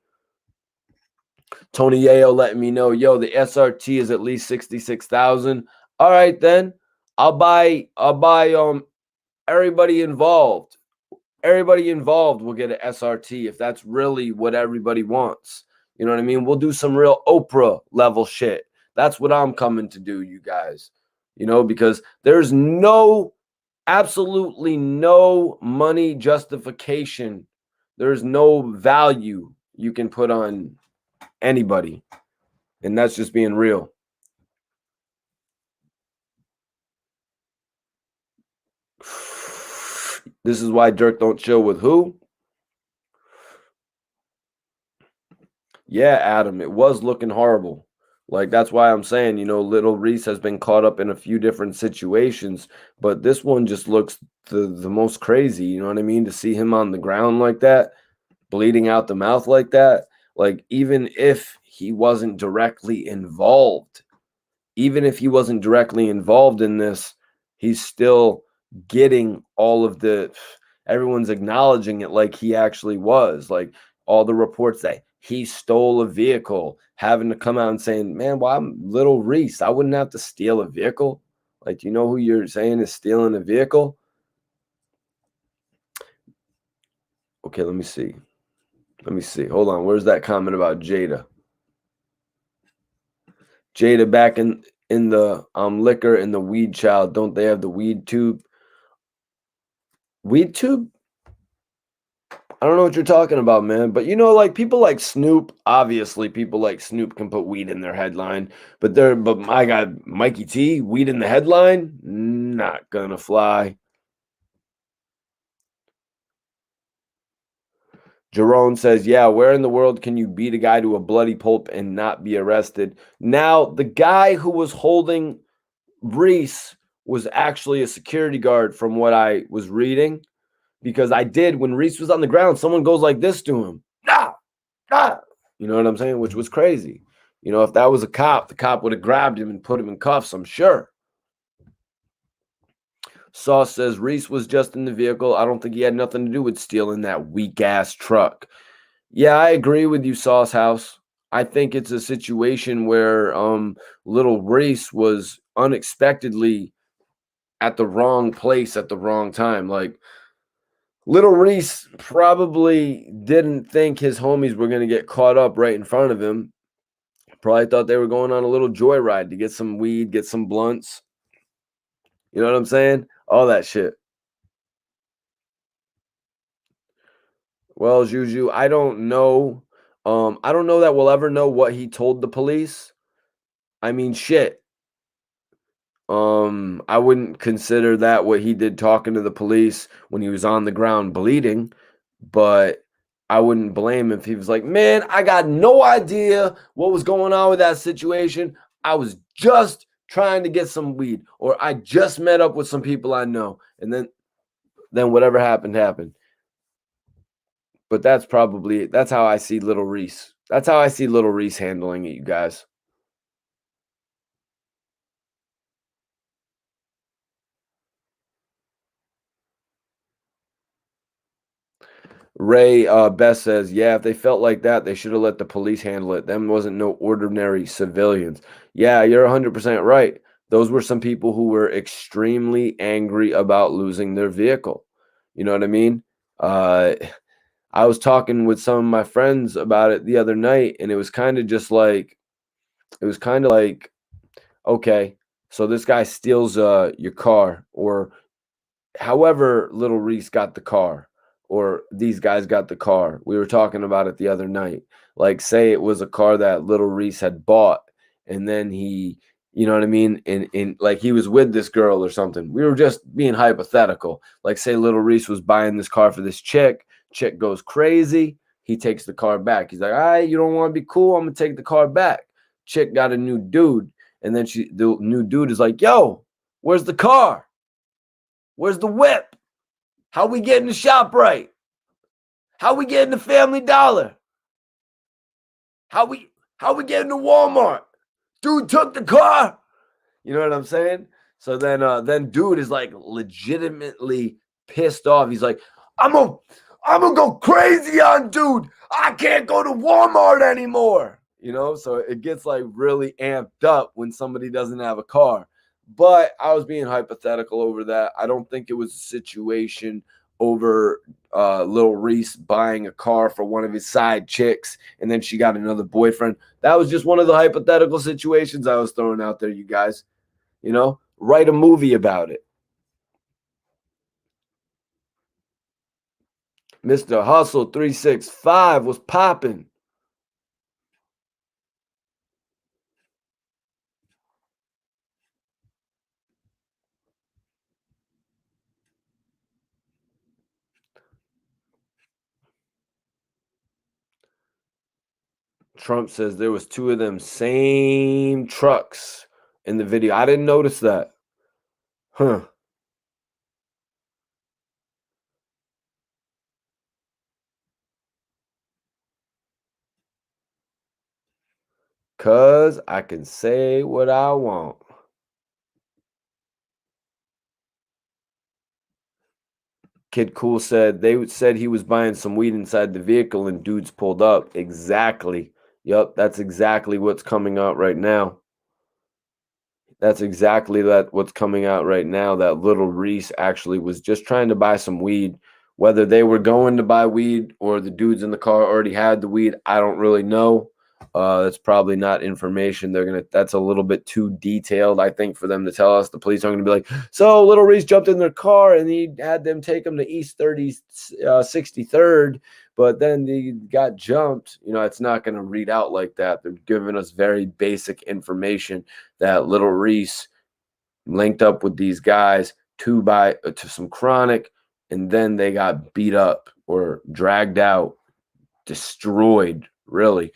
Tony Yayo letting me know, yo, the SRT is at least 66,000. All right then. I'll buy everybody involved. Everybody involved will get an SRT if that's really what everybody wants. You know what I mean? We'll do some real Oprah level shit. That's what I'm coming to do, you guys. Because there's absolutely no money justification. There's no value you can put on anybody. And that's just being real. This is why Dirk don't chill with who? Yeah, Adam, it was looking horrible. Like, that's why I'm saying, little Reese has been caught up in a few different situations, but this one just looks the most crazy. You know what I mean? To see him on the ground like that, bleeding out the mouth like that, like, even if he wasn't directly involved in this, he's still getting all of everyone's acknowledging it like he actually was. Like all the reports that he stole a vehicle, having to come out and saying, man, well, I'm Little Reese. I wouldn't have to steal a vehicle. Like, do you know who you're saying is stealing a vehicle? Okay, let me see. Hold on. Where's that comment about Jada? Jada back in the liquor and the weed child. Don't they have the weed tube? Weed tube? I don't know what you're talking about, man. But like people like Snoop, obviously people like Snoop can put weed in their headline. But my God, Mikey T, weed in the headline? Not gonna fly. Jerome says, yeah, where in the world can you beat a guy to a bloody pulp and not be arrested? Now, the guy who was holding Reese was actually a security guard from what I was reading. Because when Reese was on the ground, someone goes like this to him. Nah, nah. You know what I'm saying? Which was crazy. If that was a cop, the cop would have grabbed him and put him in cuffs, I'm sure. Sauce says Reese was just in the vehicle. I don't think he had nothing to do with stealing that weak ass truck. Yeah, I agree with you, Sauce House. I think it's a situation where little Reese was unexpectedly at the wrong place at the wrong time. Like little Reese probably didn't think his homies were going to get caught up right in front of him. Probably thought they were going on a little joyride to get some weed, get some blunts. You know what I'm saying? All that shit. Well, Juju, I don't know. I don't know that we'll ever know what he told the police. I mean, shit. I wouldn't consider that what he did talking to the police when he was on the ground bleeding, but I wouldn't blame him if he was like, man, I got no idea what was going on with that situation. I was just trying to get some weed, or I just met up with some people I know, and then whatever happened happened. But that's how I see little Reese. That's how I see little Reese handling it, you guys. Ray Best says, yeah, if they felt like that, they should have let the police handle it. Them wasn't no ordinary civilians. Yeah, you're 100% right. Those were some people who were extremely angry about losing their vehicle. You know what I mean? I was talking with some of my friends about it the other night, and it was kind of like, okay, so this guy steals your car, or however little Reese got the car, or these guys got the car. We were talking about it the other night. Like, say it was a car that little Reese had bought, and then you know what I mean? And like he was with this girl or something. We were just being hypothetical. Like, say little Reese was buying this car for this chick. Chick goes crazy. He takes the car back. He's like, all right, you don't want to be cool? I'm going to take the car back. Chick got a new dude. And then the new dude is like, yo, where's the car? Where's the whip? How we getting the shop right? How we getting the Family Dollar? How we getting to Walmart? Dude took the car. You know what I'm saying? So then dude is like legitimately pissed off. He's like, I'm gonna go crazy on dude. I can't go to Walmart anymore. So it gets like really amped up when somebody doesn't have a car. But I was being hypothetical over that. I don't think it was a situation over little Reese buying a car for one of his side chicks, and then she got another boyfriend. That was just one of the hypothetical situations I was throwing out there, you guys. Write a movie about it. Mr. Hustle 365 was popping. Trump says there was two of them same trucks in the video. I didn't notice that. Huh. Cause I can say what I want. Kid Cool said they said he was buying some weed inside the vehicle and dudes pulled up. Exactly. Yup, that's exactly what's coming out right now. That's exactly what's coming out right now. That little Reese actually was just trying to buy some weed. Whether they were going to buy weed or the dudes in the car already had the weed, I don't really know. That's probably not information that's a little bit too detailed, I think, for them to tell us. The police aren't gonna be like, so little Reese jumped in their car and he had them take him to East 63rd, but then he got jumped. It's not gonna read out like that. They're giving us very basic information that little Reese linked up with these guys to some chronic, and then they got beat up or dragged out, destroyed, really.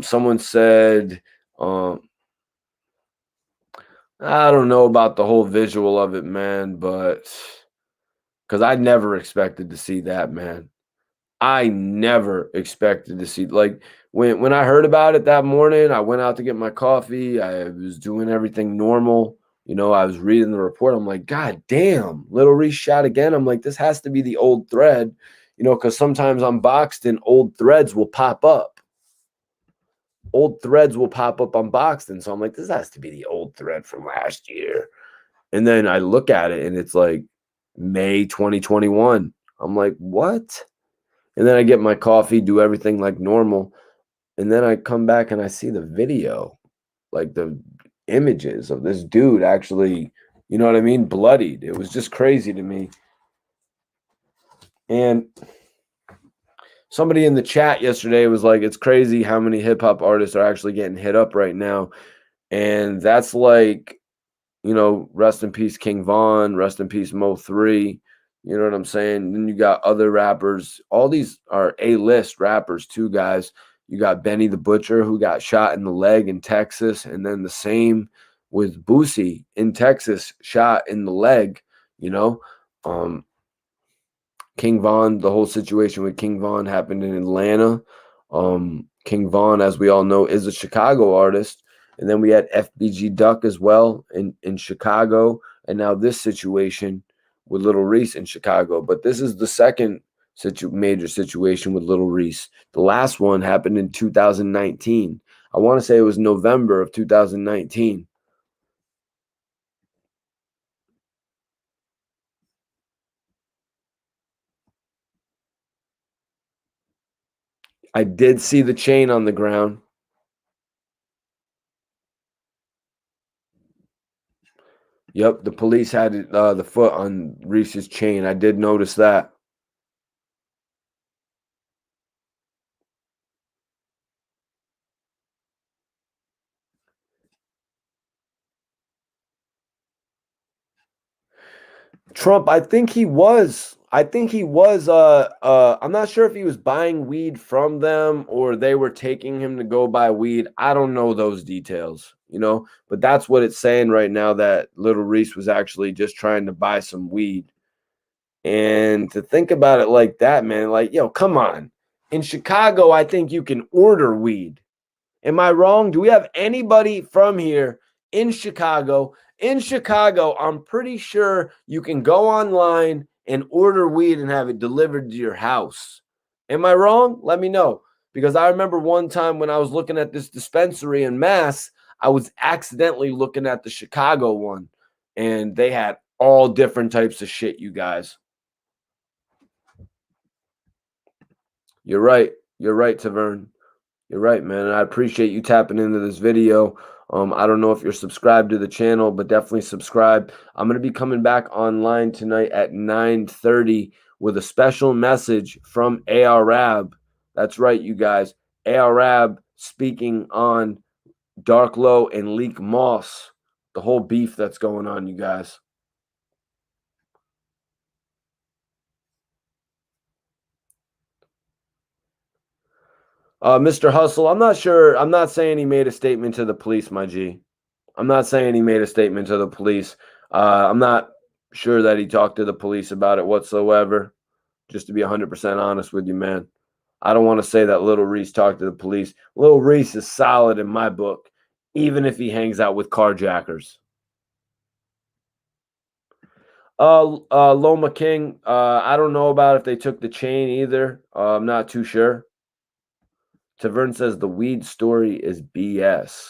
Someone said, um, I don't know about the whole visual of it, man, but because I never expected to see that, man. I never expected to see, like, when I heard about it that morning, I went out to get my coffee. I was doing everything normal. I was reading the report. I'm like, God damn, little Reese shot again. I'm like, this has to be the old thread, because sometimes on Boxed old threads will pop up. Old threads will pop up on Boxed. So I'm like, this has to be the old thread from last year. And then I look at it and it's like May 2021. I'm like, what? And then I get my coffee, do everything like normal. And then I come back and I see the video, like the images of this dude actually, you know what I mean? Bloodied. It was just crazy to me. And somebody in the chat yesterday was like, it's crazy how many hip hop artists are actually getting hit up right now. And that's like, rest in peace, King Von, rest in peace, Mo 3. You know what I'm saying? Then you got other rappers. All these are A-list rappers too, guys. You got Benny the Butcher, who got shot in the leg in Texas. And then the same with Boosie in Texas, shot in the leg, you know. King Von, the whole situation with King Von happened in Atlanta. King Von, as we all know, is a Chicago artist. And then we had FBG Duck as well in Chicago. And now this situation with Little Reese in Chicago. But this is the second major situation with Little Reese. The last one happened in 2019. I want to say it was November of 2019. I did see the chain on the ground. Yep, the police had the foot on Reese's chain. I did notice that. Trump, I think he was. I'm not sure if he was buying weed from them or they were taking him to go buy weed. I don't know those details, but that's what it's saying right now, that Little Reese was actually just trying to buy some weed. And to think about it like that, man, like, yo, come on. In Chicago, I think you can order weed. Am I wrong? Do we have anybody from here in Chicago? In Chicago, I'm pretty sure you can go online and order weed and have it delivered to your house. Am I wrong? Let me know. Because I remember one time when I was looking at this dispensary in Mass, I was accidentally looking at the Chicago one, and they had all different types of shit, you guys. You're right. You're right, Tavern. You're right, man. And I appreciate you tapping into this video. I don't know if you're subscribed to the channel, but definitely subscribe. I'm going to be coming back online tonight at 9:30 with a special message from Arab. That's right, you guys. Arab speaking on Dark Low and Leak Moss. The whole beef that's going on, you guys. Mr. Hustle, I'm not sure. I'm not saying he made a statement to the police, my G. I'm not saying he made a statement to the police. I'm not sure that he talked to the police about it whatsoever, just to be 100% honest with you, man. I don't want to say that Little Reese talked to the police. Little Reese is solid in my book, even if he hangs out with carjackers. Loma King, I don't know about if they took the chain either. I'm not too sure. Tavern says the weed story is BS.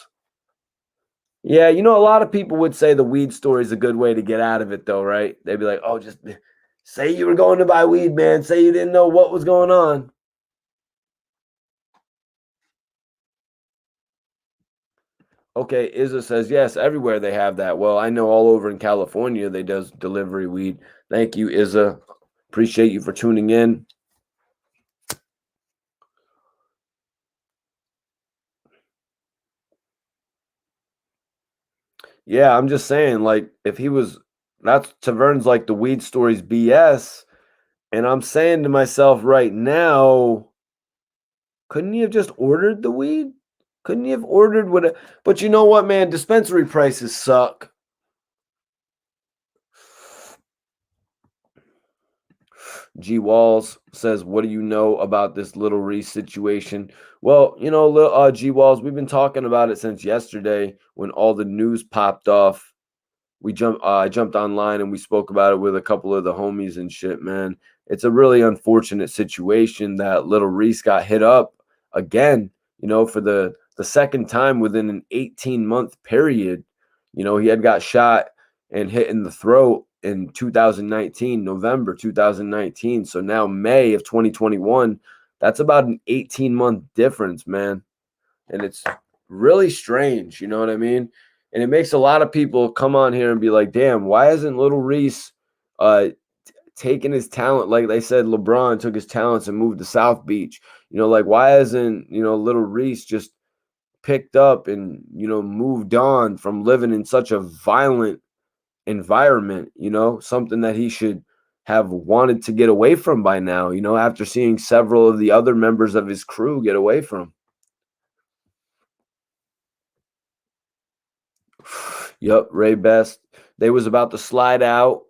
Yeah, a lot of people would say the weed story is a good way to get out of it, though, right? They'd be like, oh, just say you were going to buy weed, man. Say you didn't know what was going on. Okay, Izza says, yes, everywhere they have that. Well, I know all over in California they does delivery weed. Thank you, Izza. Appreciate you for tuning in. Yeah, I'm just saying, like, if he was that's Tavern's like the weed stories BS. And I'm saying to myself right now, couldn't he have just ordered the weed? Couldn't he have ordered what? But you know what, man? Dispensary prices suck. G Walls says, "What do you know about this little Reese situation?" Well, G Walls, we've been talking about it since yesterday when all the news popped off. I jumped online and we spoke about it with a couple of the homies and shit, man. It's a really unfortunate situation that little Reese got hit up again, for the second time within an 18-month period. He had got shot and hit in the throat in 2019, November 2019. So now May of 2021, that's about an 18-month difference, man. And it's really strange, you know what I mean? And it makes a lot of people come on here and be like, damn, why hasn't little Reese taken his talent? Like they said, LeBron took his talents and moved to South Beach. Like why hasn't, little Reese just picked up and, moved on from living in such a violent environment, something that he should have wanted to get away from by now, after seeing several of the other members of his crew get away from. Yep, Ray Best. They was about to slide out.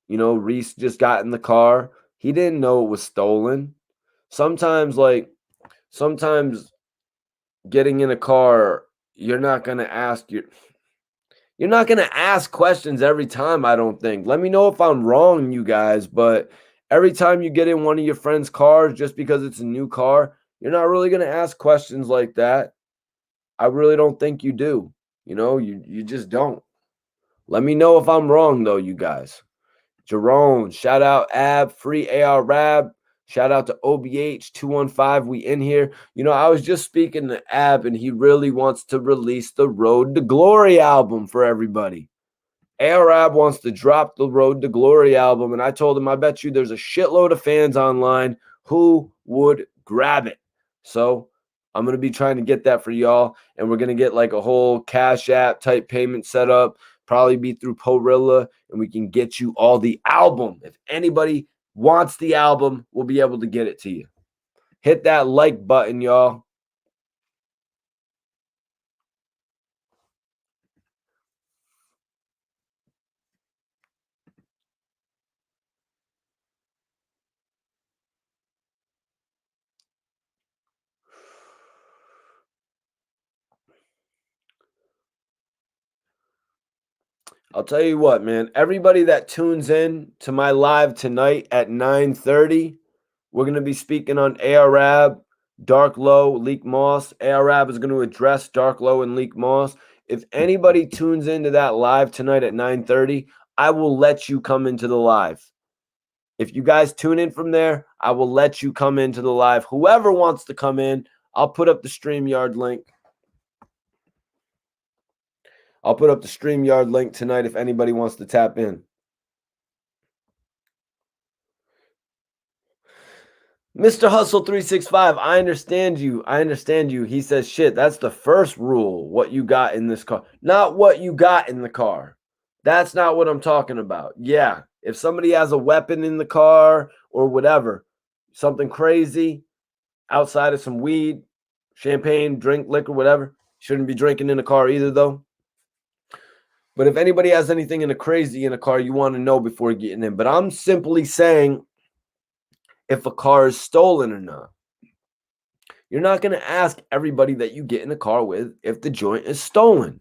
Reese just got in the car. He didn't know it was stolen. Sometimes, sometimes getting in a car, you're not gonna ask you're not gonna ask questions every time, I don't think. Let me know if I'm wrong, you guys, but every time you get in one of your friends' cars, just because it's a new car, you're not really gonna ask questions like that. I really don't think you do. You just don't. Let me know if I'm wrong, though, you guys. Jerome, shout out Ab, free AR Rab. Shout out to OBH 215. We in here. I was just speaking to Ab, and he really wants to release the Road to Glory album for everybody. Arab wants to drop the Road to Glory album, and I told him, I bet you there's a shitload of fans online who would grab it. So I'm going to be trying to get that for y'all, and we're going to get like a whole Cash App type payment set up, probably be through Porilla, and we can get you all the album. If anybody wants the album, we'll be able to get it to you. Hit that like button, y'all. I'll tell you what, man. Everybody that tunes in to my live tonight at 9:30, we're going to be speaking on Arab, Dark Low, Leak Moss. Arab is going to address Dark Low and Leak Moss. If anybody tunes into that live tonight at 9:30, I will let you come into the live. If you guys tune in from there, I will let you come into the live. Whoever wants to come in, I'll put up the StreamYard link. I'll put up the StreamYard link tonight if anybody wants to tap in. Mr. Hustle 365, I understand you. I understand you. He says, shit, that's the first rule. What you got in this car. Not what you got in the car. That's not what I'm talking about. Yeah. If somebody has a weapon in the car or whatever, something crazy outside of some weed, champagne, drink, liquor, whatever, shouldn't be drinking in a car either, though. But if anybody has anything in a crazy in a car, you want to know before getting in. But I'm simply saying if a car is stolen or not. You're not going to ask everybody that you get in a car with if the joint is stolen.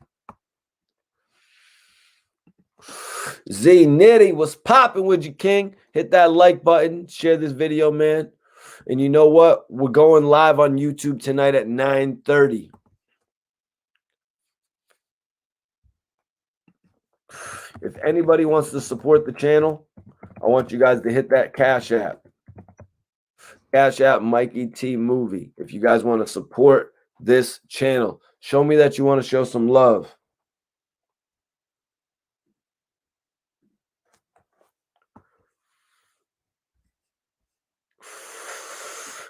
Z Nitty, what's popping with you, King? Hit that like button. Share this video, man. And you know what? We're going live on YouTube tonight at 9:30. If anybody wants to support the channel, I want you guys to hit that Cash App. Cash App Mikey T Movie. If you guys want to support this channel, Show me that you want to show some love.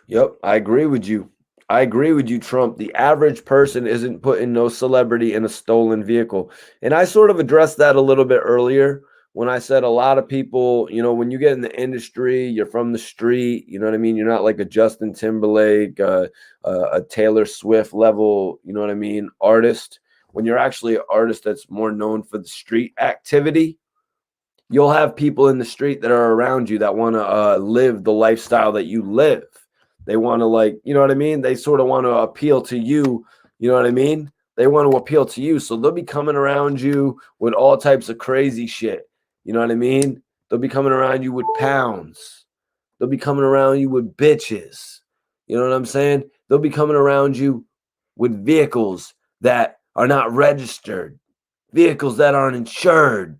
Yep, I agree with you. I agree with you, Trump. The average person isn't putting no celebrity in a stolen vehicle. And I sort of addressed that a little bit earlier when I said a lot of people, when you get in the industry, you're from the street, you know what I mean? You're not like a Justin Timberlake, a Taylor Swift level, you know what I mean, artist. When you're actually an artist that's more known for the street activity, you'll have people in the street that are around you that want to live the lifestyle that you live. They want to, like, you know what I mean? They sort of want to appeal to you. You know what I mean? They want to appeal to you. So they'll be coming around you with all types of crazy shit. You know what I mean? They'll be coming around you with pounds. They'll be coming around you with bitches. You know what I'm saying? They'll be coming around you with vehicles that are not registered, vehicles that aren't insured.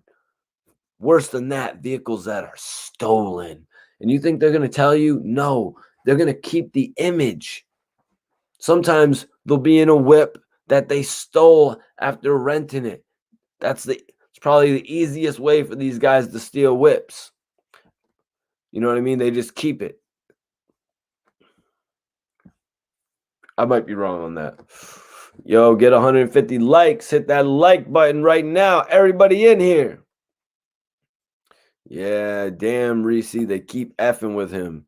Worse than that, vehicles that are stolen. And you think they're going to tell you? No, they're going to keep the image. Sometimes they'll be in a whip that they stole after renting it. It's probably the easiest way for these guys to steal whips. You know what I mean? They just keep it. I might be wrong on that. Yo, get 150 likes. Hit that like button right now. Everybody in here. Yeah, damn, Reese. They keep effing with him.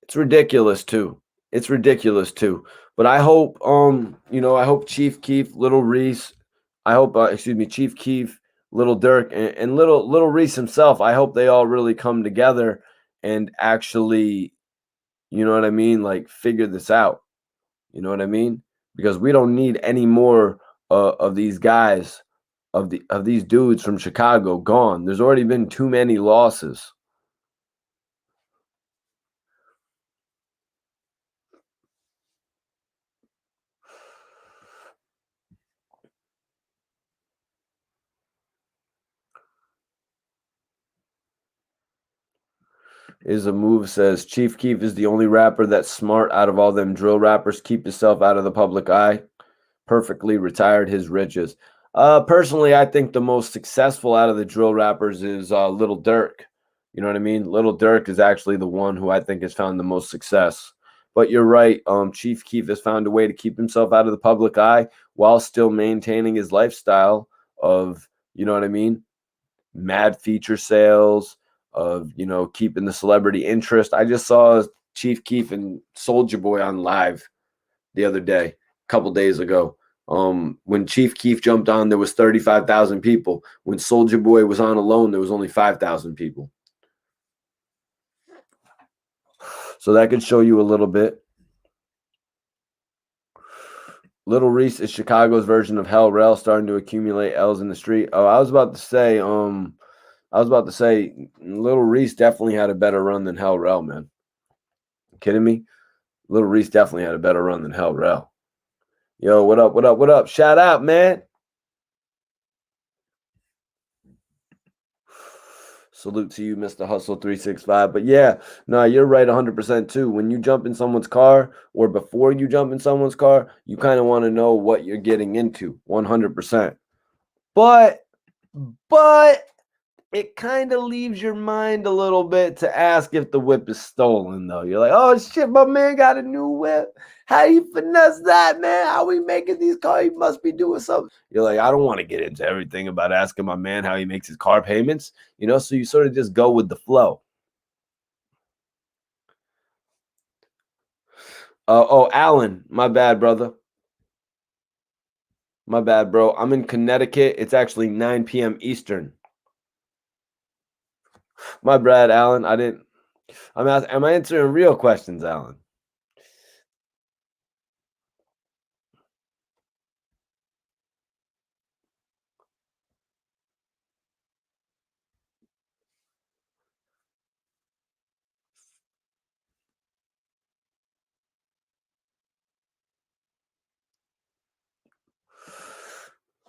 It's ridiculous too. It's ridiculous too. But I hope, I hope Chief Keef, Little Reese, Chief Keef, Little Dirk, and Little Reese himself. I hope they all really come together and actually, you know what I mean, like figure this out. You know what I mean? Because we don't need any more of these guys, of these dudes from Chicago gone. There's already been too many losses. Is a move says Chief Keef is the only rapper that's smart out of all them drill rappers. Keep yourself out of the public eye. Perfectly retired his riches. Personally, I think the most successful out of the drill rappers is Little Dirk. You know what I mean? Little Dirk is actually the one who I think has found the most success. But you're right. Chief Keef has found a way to keep himself out of the public eye while still maintaining his lifestyle of, you know what I mean, mad feature sales, of, keeping the celebrity interest. I just saw Chief Keef and Soulja Boy on live the other day, a couple days ago. When Chief Keef jumped on, there was 35,000 people. When Soulja Boy was on alone, there was only 5,000 people. So that could show you a little bit. Little Reese is Chicago's version of Hell Rel, starting to accumulate L's in the street. Oh, I was about to say, Little Reese definitely had a better run than Hell Rel, man. You kidding me? Little Reese definitely had a better run than Hell Rel. Yo, what up, what up, what up? Shout out, man. Salute to you, Mr. Hustle 365. But yeah, no, you're right 100% too. When you jump in someone's car, or before you jump in someone's car, you kind of want to know what you're getting into 100%. But it kind of leaves your mind a little bit to ask if the whip is stolen, though. You're like, oh shit, my man got a new whip. How you finesse that, man? How we making these cars? He must be doing something. You're like, I don't want to get into everything about asking my man how he makes his car payments, so you sort of just go with the flow. Alan, my bad, brother. My bad, bro. I'm in Connecticut. It's actually 9 p.m. Eastern. My bad, Alan. I'm answering real questions, Alan.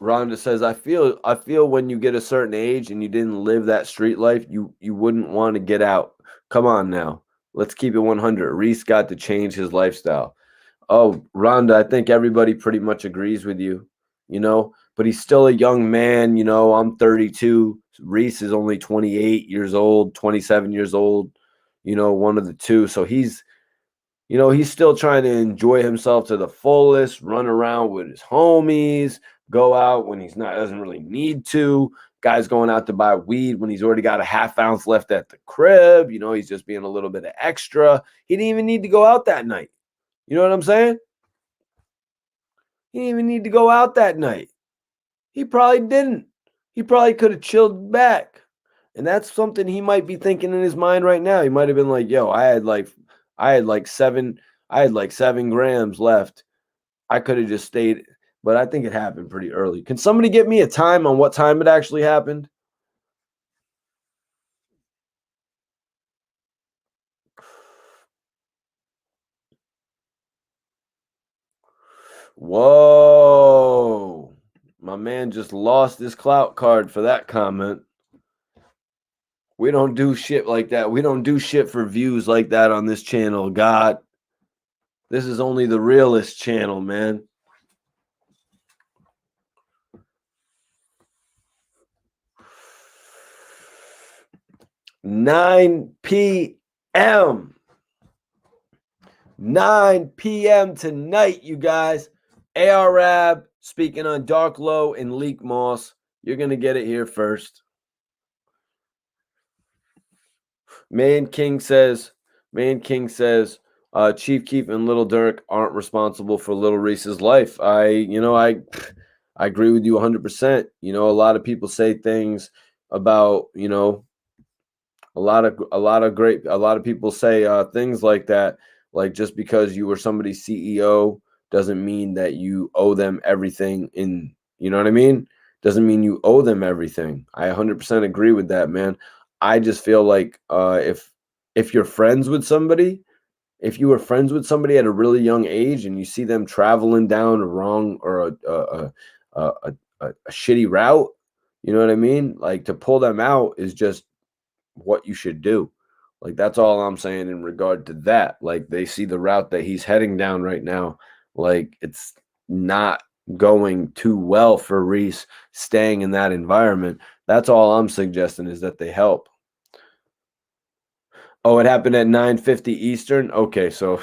Rhonda says, I feel when you get a certain age and you didn't live that street life, you wouldn't want to get out. Come on now. Let's keep it 100. Reese got to change his lifestyle. Oh, Rhonda, I think everybody pretty much agrees with you, but he's still a young man. I'm 32. Reese is only 28 years old, 27 years old, one of the two. So he's still trying to enjoy himself to the fullest, run around with his homies, go out when he's not, doesn't really need to. Guy's going out to buy weed when he's already got a half ounce left at the crib. He's just being a little bit of extra. He didn't even need to go out that night. You know what I'm saying? He didn't even need to go out that night. He probably didn't. He probably could have chilled back. And that's something he might be thinking in his mind right now. He might have been like, yo, I had like 7 grams left. I could have just stayed, but I think it happened pretty early. Can somebody get me a time on what time it actually happened? Whoa. My man just lost his clout card for that comment. We don't do shit like that. We don't do shit for views like that on this channel, God. This is only the realest channel, man. 9 p.m. 9 p.m. tonight, you guys. ARAB speaking on Dark Low and Leak Moss. You're going to get it here first. Man King says, Chief Keef and Little Dirk aren't responsible for Little Reese's life. I agree with you 100%. A lot of people say things about, a lot of people say things like that, like just because you were somebody's CEO doesn't mean that you owe them everything you know what I mean? Doesn't mean you owe them everything. I 100% agree with that, man. I just feel like if you're friends with somebody, if you were friends with somebody at a really young age and you see them traveling down a wrong or a shitty route, you know what I mean? Like to pull them out is just what you should do. Like that's all I'm saying in regard to that. Like they see the route that he's heading down right now. Like it's not going too well for Reese staying in that environment. That's all I'm suggesting is that they help. Oh, it happened at 9:50 Eastern. Okay, so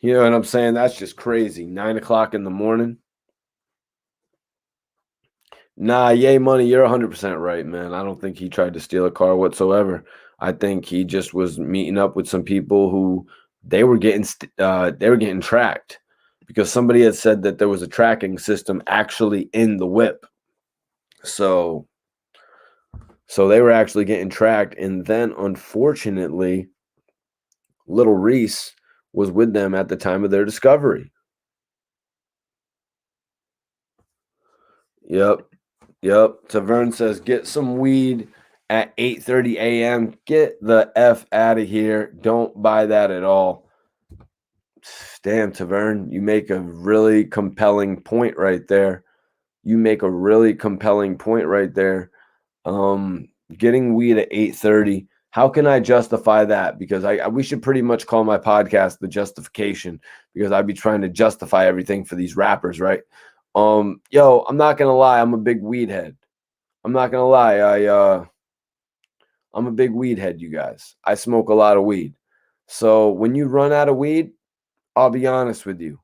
you know what I'm saying? That's just crazy. 9 o'clock in the morning. Nah, yay money. You're 100% right, man. I don't think he tried to steal a car whatsoever. I think he just was meeting up with some people who they were getting tracked because somebody had said that there was a tracking system actually in the whip. So they were actually getting tracked, and then unfortunately, little Reese was with them at the time of their discovery. Yep. Tavern says, get some weed at 8:30 a.m. Get the F out of here. Don't buy that at all. Damn, Tavern, you make a really compelling point right there. Getting weed at 8:30. How can I justify that? Because we should pretty much call my podcast The Justification, because I'd be trying to justify everything for these rappers, right? Yo, I'm not gonna lie, I'm a big weed head. I'm not gonna lie, I'm a big weed head, you guys. I smoke a lot of weed. So when you run out of weed, I'll be honest with you.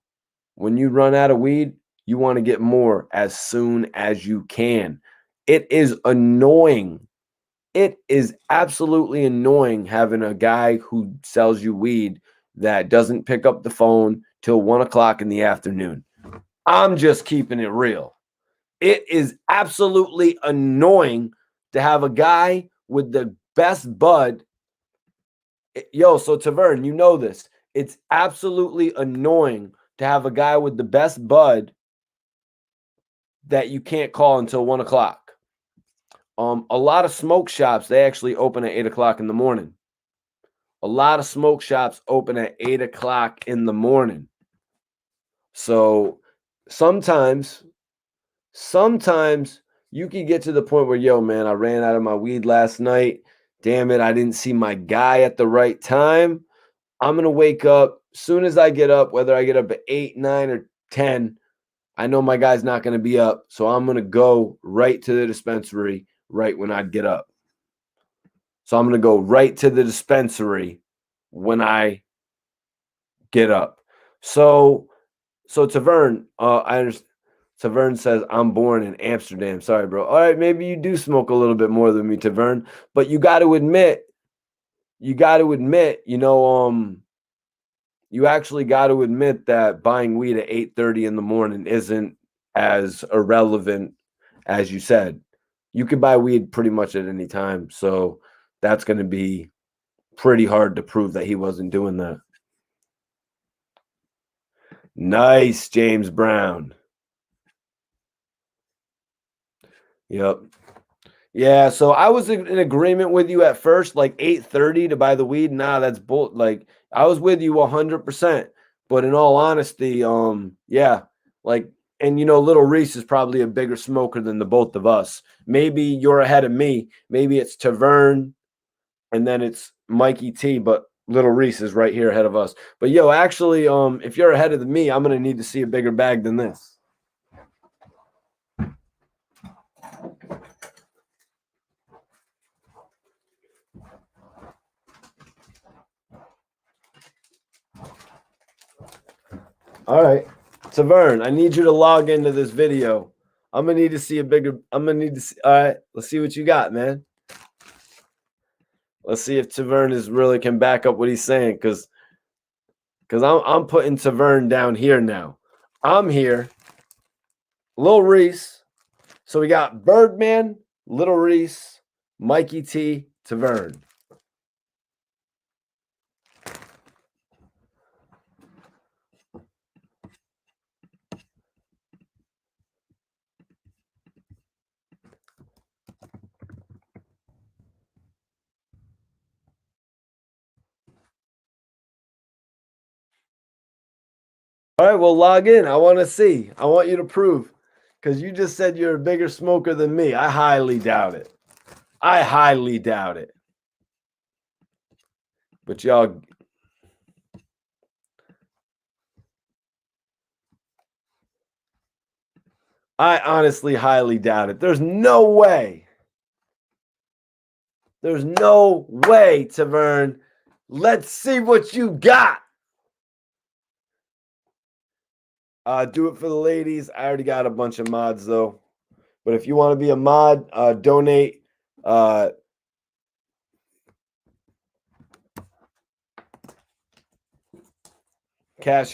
When you run out of weed, you want to get more as soon as you can. It is annoying. It is absolutely annoying having a guy who sells you weed that doesn't pick up the phone till 1 o'clock in the afternoon. I'm just keeping it real. It is absolutely annoying to have a guy with the best bud. Yo, so Tavern, you know this. It's absolutely annoying to have a guy with the best bud that you can't call until 1 o'clock. A lot of smoke shops, they actually open at 8 o'clock in the morning. A lot of smoke shops open at 8 o'clock in the morning. So sometimes you can get to the point where, yo, man, I ran out of my weed last night. Damn it, I didn't see my guy at the right time. I'm going to wake up soon as I get up, whether I get up at 8, 9, or 10, I know my guy's not going to be up. So I'm going to go right to the dispensary right when I get up. So I'm going to go right to the dispensary when I get up. So Tavern, I understand. Tavern says, I'm born in Amsterdam. Sorry, bro. All right, maybe you do smoke a little bit more than me, Tavern. But you got to admit, you actually got to admit that buying weed at 8:30 in the morning isn't as irrelevant as you said. You could buy weed pretty much at any time. So that's going to be pretty hard to prove that he wasn't doing that. Nice, James Brown. Yep. Yeah, so I was in agreement with you at first, like 8:30 to buy the weed. Nah, that's bull. Like I was with you 100%. But in all honesty, yeah, like, and little Reese is probably a bigger smoker than the both of us. Maybe you're ahead of me. Maybe it's Tavern, and then it's Mikey T. But little Reese is right here ahead of us. But yo, actually, if you're ahead of me, I'm gonna need to see a bigger bag than this. All right. Tavern, I need you to log into this video. I'm gonna need to see a bigger. I'm gonna need to see. All right, let's see what you got, man. Let's see if Tavern is really can back up what he's saying, because I'm putting Tavern down here now. I'm here, Lil Reese. So we got Birdman, Little Reese, Mikey T, Tavern. All right, well, log in. I want to see. I want you to prove, because you just said you're a bigger smoker than me. I highly doubt it. I highly doubt it. But y'all, I honestly highly doubt it. There's no way. There's no way, Tavern. Let's see what you got. Do it for the ladies. I already got a bunch of mods, though. But if you want to be a mod, donate. Cash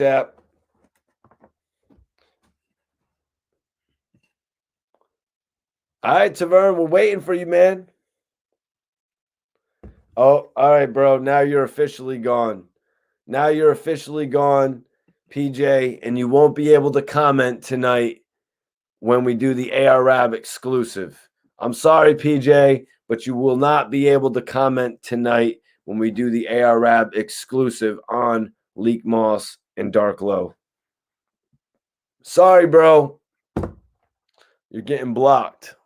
App. All right, Tavern, we're waiting for you, man. Oh, all right, bro. Now you're officially gone. Now you're officially gone, PJ, and you won't be able to comment tonight when we do the ARAB exclusive. I'm sorry, PJ, but you will not be able to comment tonight when we do the ARAB exclusive on Leak Moss and Dark Low. Sorry, bro. You're getting blocked.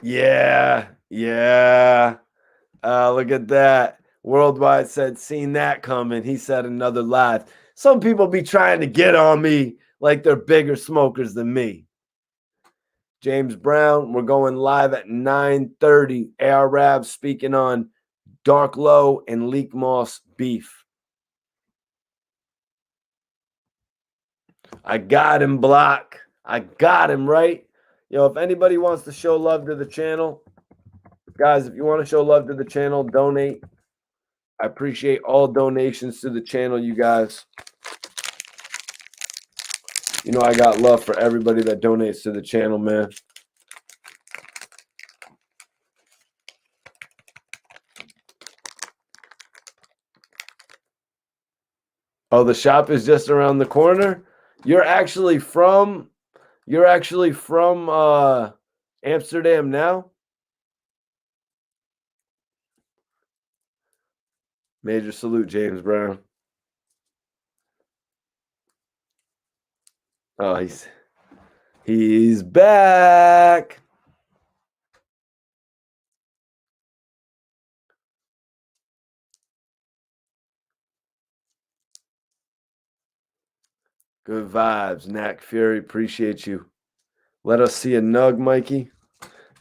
Yeah. Look at that. Worldwide said, seen that coming. He said another live. Some people be trying to get on me like they're bigger smokers than me. James Brown, we're going live at 9:30. ARAB speaking on Dark Low and Leak Moss beef. I got him, Block. I got him, right? Yo, if anybody wants to show love to the channel, guys, if you want to show love to the channel, donate. I appreciate all donations to the channel, you guys. You know I got love for everybody that donates to the channel, man. Oh, the shop is just around the corner? You're actually from Amsterdam now? Major salute, James Brown. Oh, he's back. Good vibes, Knack Fury. Appreciate you. Let us see a nug, Mikey.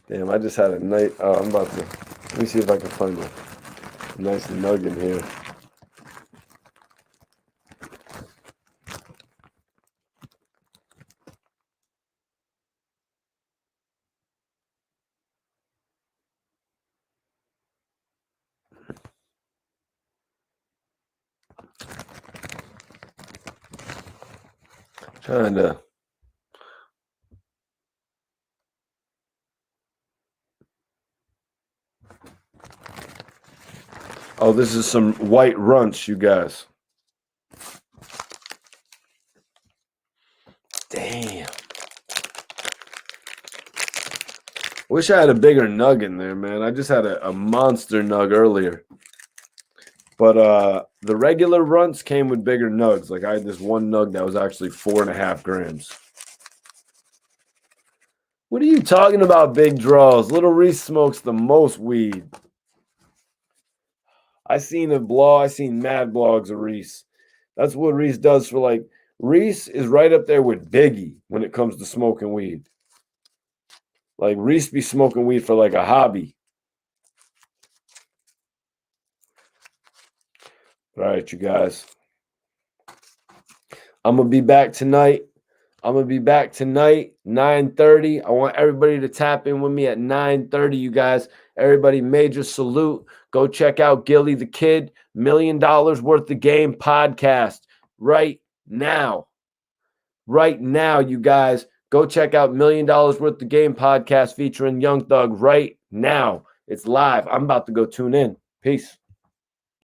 Damn, I just had a night. Oh, I'm about to. Let me see if I can find a nice nug in here. Trying to. Oh, this is some white runts, you guys. Damn. Wish I had a bigger nug in there, man. I just had a monster nug earlier. But the regular runts came with bigger nugs. Like I had this one nug that was actually 4.5 grams. What are you talking about, big draws? Little Reese smokes the most weed. I seen mad blogs of Reese. That's what Reese does for like Reese is right up there with Biggie when it comes to smoking weed. Like Reese be smoking weed for like a hobby. All right, you guys. I'm gonna be back tonight. 9:30. I want everybody to tap in with me at 9:30, you guys. Everybody, major salute. Go check out Gilly the Kid, $1 million worth of game podcast right now. Right now, you guys. Go check out $1 million worth of game podcast featuring Young Thug right now. It's live. I'm about to go tune in. Peace.